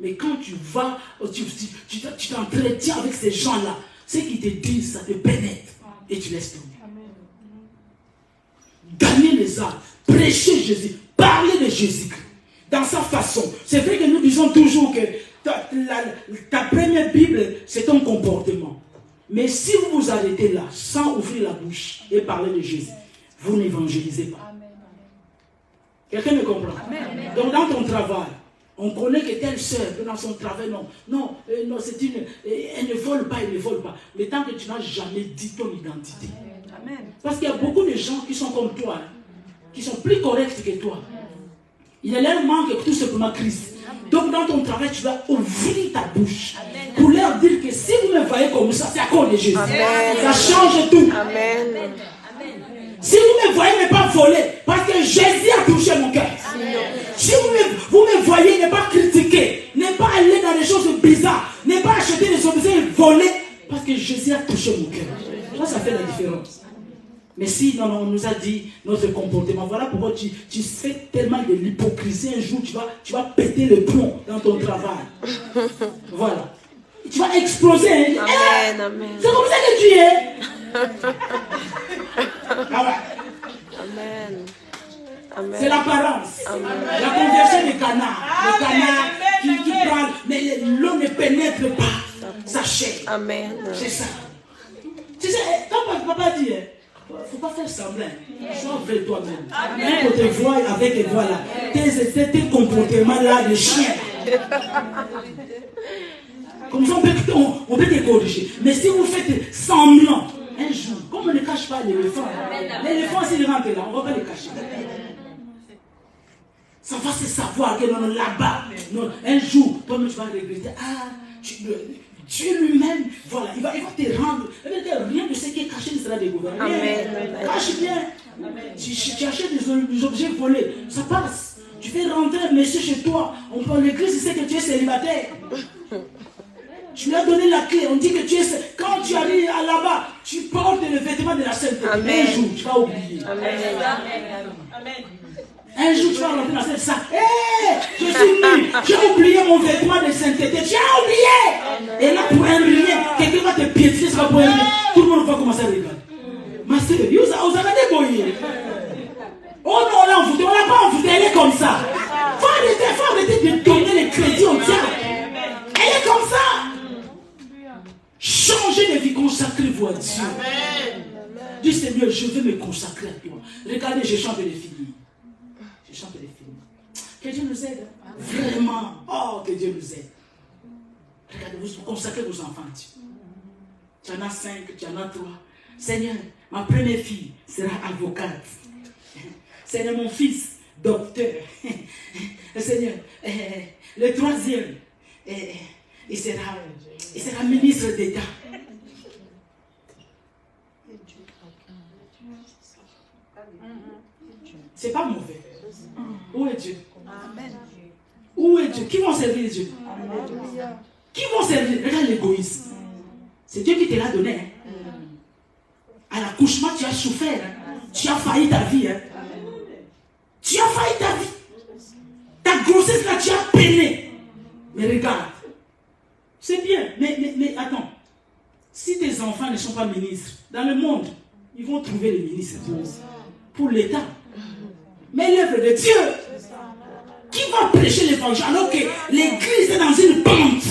Mais quand tu vas, tu t'entretiens avec ces gens-là, ce qu'ils te disent, ça te pénètre. Et tu laisses tomber. Gagner les âmes, prêcher Jésus, parler de Jésus dans sa façon. C'est vrai que nous disons toujours que ta première Bible, c'est ton comportement. Mais si vous vous arrêtez là, sans ouvrir la bouche et parler de Jésus, vous n'évangélisez pas. Quelqu'un me comprend? Donc dans ton travail, on connaît que telle sœur, dans son travail, non, c'est une... Elle ne vole pas. Mais tant que tu n'as jamais dit ton identité. Amen. Parce qu'il y a beaucoup de gens qui sont comme toi. qui sont plus corrects que toi. Il y a leur manque tout simplement Christ. Donc dans ton travail, tu dois ouvrir ta bouche pour leur dire que si vous me voyez comme ça, c'est à cause de Jésus. Amen. Ça change tout. Amen. Si vous me voyez ne pas voler, parce que Jésus a touché mon cœur. Si vous me voyez ne pas critiquer, ne pas aller dans des choses bizarres, ne pas acheter des objets volés, parce que Jésus a touché mon cœur. Ça fait la différence. Mais si on nous a dit notre comportement, voilà pourquoi tu fais tellement de l'hypocrisie. Un jour, tu vas péter le plomb dans ton travail. Voilà. Tu vas exploser. Hein? Amen, amen. C'est comme ça que tu es. Ah ouais. Amen. Amen. C'est l'apparence. La conversion des canards. Les canards qui parlent, mais l'eau ne pénètre pas sa chair. Amen. C'est ça. Tu sais, quand papa dit, il ne faut pas faire semblant. Sois vrai toi-même. Même pour te voir avec les voix là. Tes comportements là de chien. Comme ça, on peut te corriger. Mais si vous faites semblant, un jour, comme on ne cache pas l'éléphant, l'éléphant s'il rentre là, on ne va pas le cacher. Ça va se savoir que là-bas, un jour, toi-même tu vas regretter. Ah, Dieu lui-même, voilà, il va te rendre. Rien de ce qui est caché ne sera découvert. Cache bien. Tu achètes des objets volés, ça passe. Tu fais rentrer un monsieur chez toi. L'église sait que tu es célibataire. Tu lui as donné la clé. On dit que tu es. Quand tu arrives là-bas, tu portes le vêtement de la sainteté. Un jour, tu vas oublier. Amen. Un jour, tu vas rentrer dans cette salle. Hé, je suis nu. J'ai oublié mon vêtement de sainteté. Tu as oublié. Et là, pour un rien, quelqu'un va te piétiner. Ça va pour un rien. Tout le monde va commencer à regarder. Ma sœur, vous avez débrouillé. Oh non, on l'a envoûté. On ne l'a pas envoûté. Elle est comme ça. Faut arrêter de donner les crédits au diable. Elle est comme ça. Changez de vie, consacrez-vous à Dieu. Dis Seigneur, je veux me consacrer à toi. Regardez, je chante les filles. Je chante les filles. Que Dieu nous aide. Vraiment. Oh, que Dieu nous aide. Regardez, vous consacrez vos enfants à Dieu. Tu en as 5, tu en as 3. Seigneur, ma première fille sera avocate. Seigneur, mon fils, docteur. Seigneur, le troisième, il sera ministre d'État. C'est pas mauvais. Où est Dieu? Où est Dieu? Qui vont servir Dieu? Qui vont servir? Regarde l'égoïsme. C'est Dieu qui te l'a donné. Hein? À l'accouchement, tu as souffert. Hein? Tu as failli ta vie. Hein? Tu as failli ta vie. Ta grossesse là, tu as peiné. Mais regarde. C'est bien. Mais attends. Si tes enfants ne sont pas ministres, dans le monde, ils vont trouver les ministres pour l'État. Mais l'œuvre de Dieu, qui va prêcher l'évangile alors que l'église est dans une pente?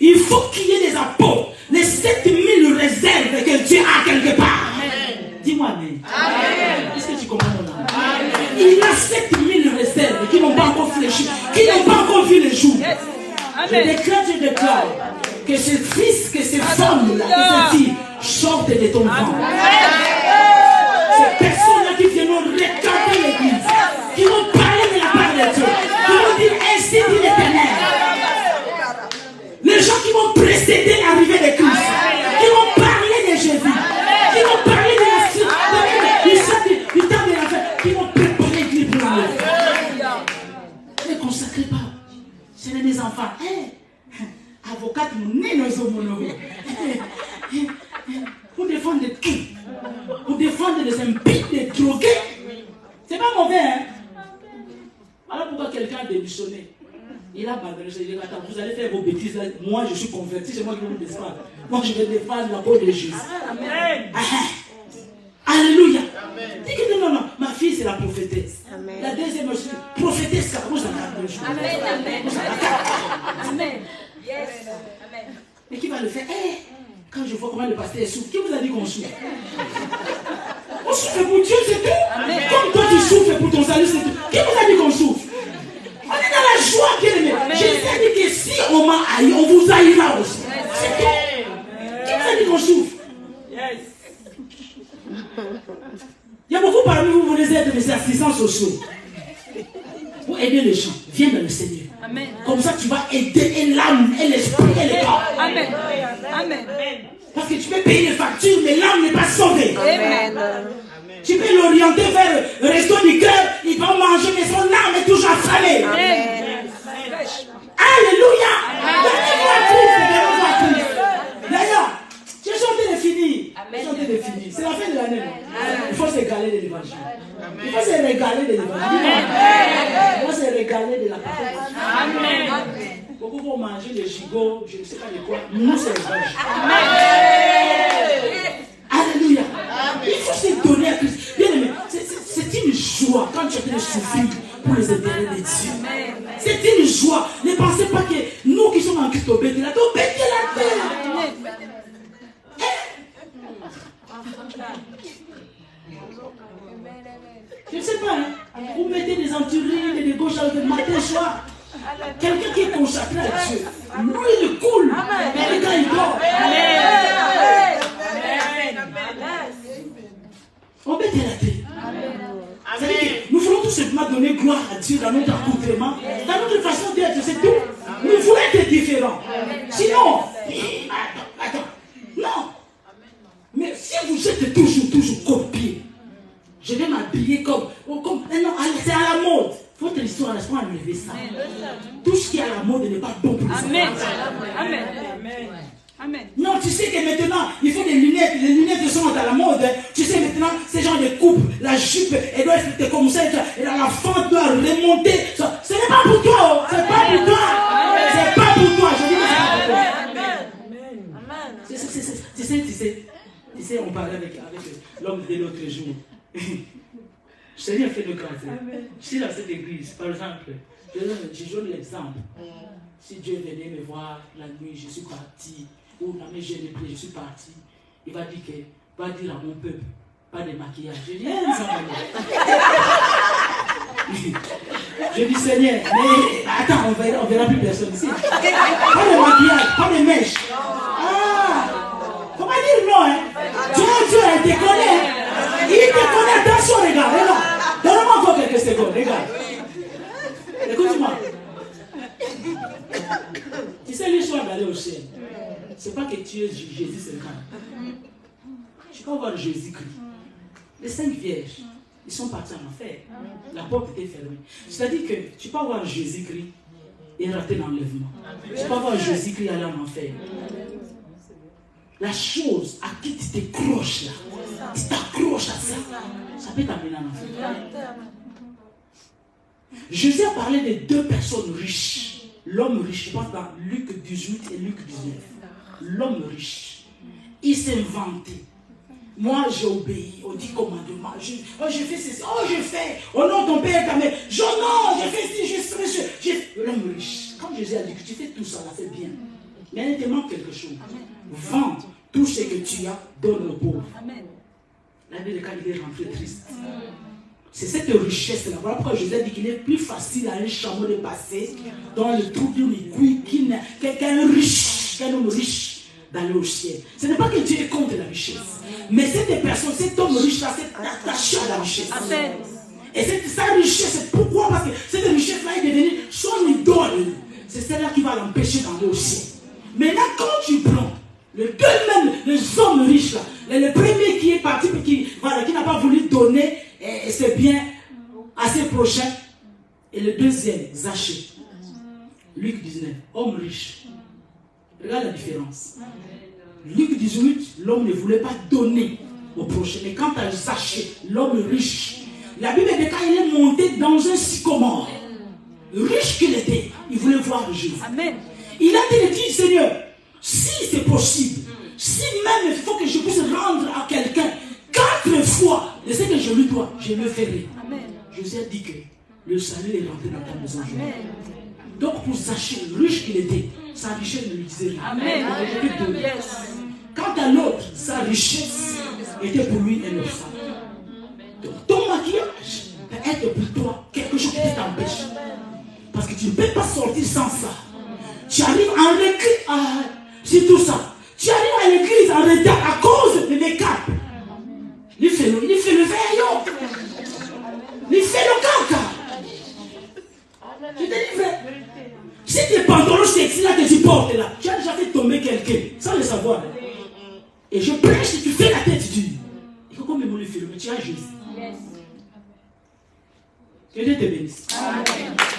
Il faut qu'il y ait des apôtres, les 7000 réserves que Dieu a quelque part. Dis-moi amen. Est-ce que tu comprends mon âme? Il a 7000 réserves qui n'ont pas encore fléchi, qui n'ont pas encore vu le jour. Je déclare que ce fils, que ces femmes-là, que ces filles sortent de ton ventre. Ces personnes-là qui viendront regarder l'église, qui vont parler de la part de Dieu, qui vont dire ainsi dit l'Éternel. Les gens qui vont précéder l'arrivée de Christ, qui vont parler de Jésus, qui vont parler de la suite, du temps de la fin, qui vont préparer l'église pour l'amour. Ne consacrez pas. Ce sont des enfants. Avocate, pour défendre tout. Pour défendre les impies, les drogués. C'est pas mauvais, hein? Voilà pourquoi quelqu'un a démissionné. Il a abandonné. Il dit, attends, vous allez faire vos bêtises. Moi, je suis converti, c'est moi qui vais vous défendre. Moi, je vais défendre la peau de Jésus. Amen. Alléluia. Dis que non, ma fille, c'est la prophétesse. Amen. La deuxième, prophétesse, ça commence à la chose. Amen. Yes. Amen. Mais qui va le faire? Quand je vois comment le pasteur souffre, qui vous a dit qu'on souffre? On souffre pour Dieu, c'est tout. Amen. Comme toi tu souffres pour ton salut, c'est tout. Qui vous a dit qu'on souffre? On est dans la joie, bien aimé. Jésus a dit que si on m'a haï, on vous haïra aussi. C'est tout. Qui vous a dit qu'on souffre? Yes. Il y a beaucoup parmi vous, vous ne des aides, des assistants sociaux pour aider les gens. Viens dans le Seigneur. Amen. Comme ça, tu vas aider l'âme et l'esprit et le corps. Amen. Amen. Parce que tu peux payer les factures, mais l'âme n'est pas sauvée. Amen. Tu peux l'orienter vers le resto du cœur, il va manger, mais son âme est toujours affamée. Amen. Alléluia. Donnez-moi Christ. D'ailleurs, j'ai chanté de finir. C'est la fin de l'année. Il faut se régaler de l'évangile. Il faut se régaler de l'évangile. Il faut se régaler de la parole. Amen. Beaucoup vont manger des gigots, je ne sais pas de quoi. Nous, c'est l'évangile. Alléluia. Il faut se donner à Christ. Bien aimé, c'est une joie quand tu es en train de souffrir pour les intérêts de Dieu. C'est une joie. Ne pensez pas que nous qui sommes en Christ, obéissons la terre. Je ne sais pas, hein? Vous mettez des entourines et des gauches avec le matin soir. Quelqu'un qui est consacré à Dieu, lui il coule, mais quand il dort. On met la terre. Nous voulons tout simplement donner gloire à Dieu dans notre accoutrement, dans notre façon d'être, c'est tout. Nous voulons être différents. Sinon, attends, non. Mais si vous êtes toujours copié, je vais m'habiller comme non, c'est à la mode. Votre histoire, n'est-ce pas enlever ça? Tout ce qui est à la mode n'est pas bon pour les Amen. enfants. Amen. Amen. Non, tu sais que maintenant, il faut des lunettes. Les lunettes sont à la mode. Tu sais maintenant, ces gens de coupe, la jupe, elle doit être comme ça. Et la fente doit remonter. Ce n'est pas pour toi. C'est pas pour toi. C'est pas pour toi. Je dis que c'est pas pour toi. Tu sais, on parlait avec l'homme de l'autre jour. Seigneur fait le grâce. Je suis dans cette église, par exemple, je donne l'exemple. Si Dieu venait me voir la nuit, je suis parti, ou la nuit j'ai prié, je suis parti, il va dire à mon peuple, pas de maquillage. Je dis, je dis, Seigneur, mais attends, on verra plus personne ici. Pas de maquillage, pas de mèche. Faut pas dire non, hein. Dieu, il te connaît. Il te connaît, attention, regarde. Donne-moi encore quelques secondes, regarde. Écoute-moi. Tu sais l'histoire d'aller au ciel. C'est pas que tu es Jésus, c'est le cas. Tu peux voir Jésus-Christ. Les 5 vierges, ils sont partis en enfer. La porte était fermée. C'est-à-dire que tu peux voir Jésus-Christ et rater l'enlèvement. Tu peux voir Jésus-Christ aller en enfer. La chose à qui tu t'accroches là, tu t'accroches à ça, ça peut t'amener en enfer. Jésus a parlé de 2 personnes riches. L'homme riche, je pense dans Luc 18 et Luc 19. L'homme riche, il s'est vanté. Moi, j'ai obéi aux 10 commandements. J'ai fait ceci. J'ai fait. Au nom de ton Père, ta mère. Non, j'ai fait ci, j'ai fait. L'homme riche. Quand Jésus a dit que tu fais tout ça, là, c'est bien. Mais il te manque quelque chose. Vends tout ce que tu as, donne aux pauvres. La Bible, quand il est rentré triste. C'est cette richesse-là. Voilà pourquoi Jésus a dit qu'il est plus facile à un chameau de passer dans le trou d'une aiguille qu'un riche, qu'un homme riche d'aller au ciel. Ce n'est pas que Dieu est contre la richesse. Mais cette personne, cet homme riche-là, s'est attaché à la richesse. Amen. Et sa richesse, c'est pourquoi? Parce que cette richesse-là est devenue son idole. C'est celle-là qui va l'empêcher d'aller au ciel. Maintenant, quand tu prends les 2 mêmes, les hommes riches là, le premier qui est parti, qui n'a pas voulu donner ses biens à ses prochains, et le deuxième, Zachée. Luc 19, homme riche. Regarde la différence. Luc 18, l'homme ne voulait pas donner au prochain. Mais quant à Zachée, l'homme riche, la Bible dit quand il est monté dans un sycomore, riche qu'il était, il voulait voir Jésus. Amen. Il a dit, Seigneur, si c'est possible, si même il faut que je puisse rendre à quelqu'un 4 fois de ce que je lui dois, je le ferai. Amen. Jésus a dit que le salut est rentré dans ta maison. Amen. Donc pour Zachée, riche qu'il était, sa richesse ne lui disait rien. Amen. Quant à l'autre, sa richesse était pour lui un obstacle. Donc ton maquillage peut être pour toi quelque chose qui t'empêche. Parce que tu ne peux pas sortir sans ça. Tu arrives en retard, c'est tout ça. Tu arrives à l'église en retard à cause de make-up. Il fait le verre. ici là que tu portes là, tu as déjà fait tomber quelqu'un sans le savoir. Et je prêche si tu fais la tête dure. Il faut qu'on me le film, mais tu as Jésus. Que Dieu te bénisse. Amen.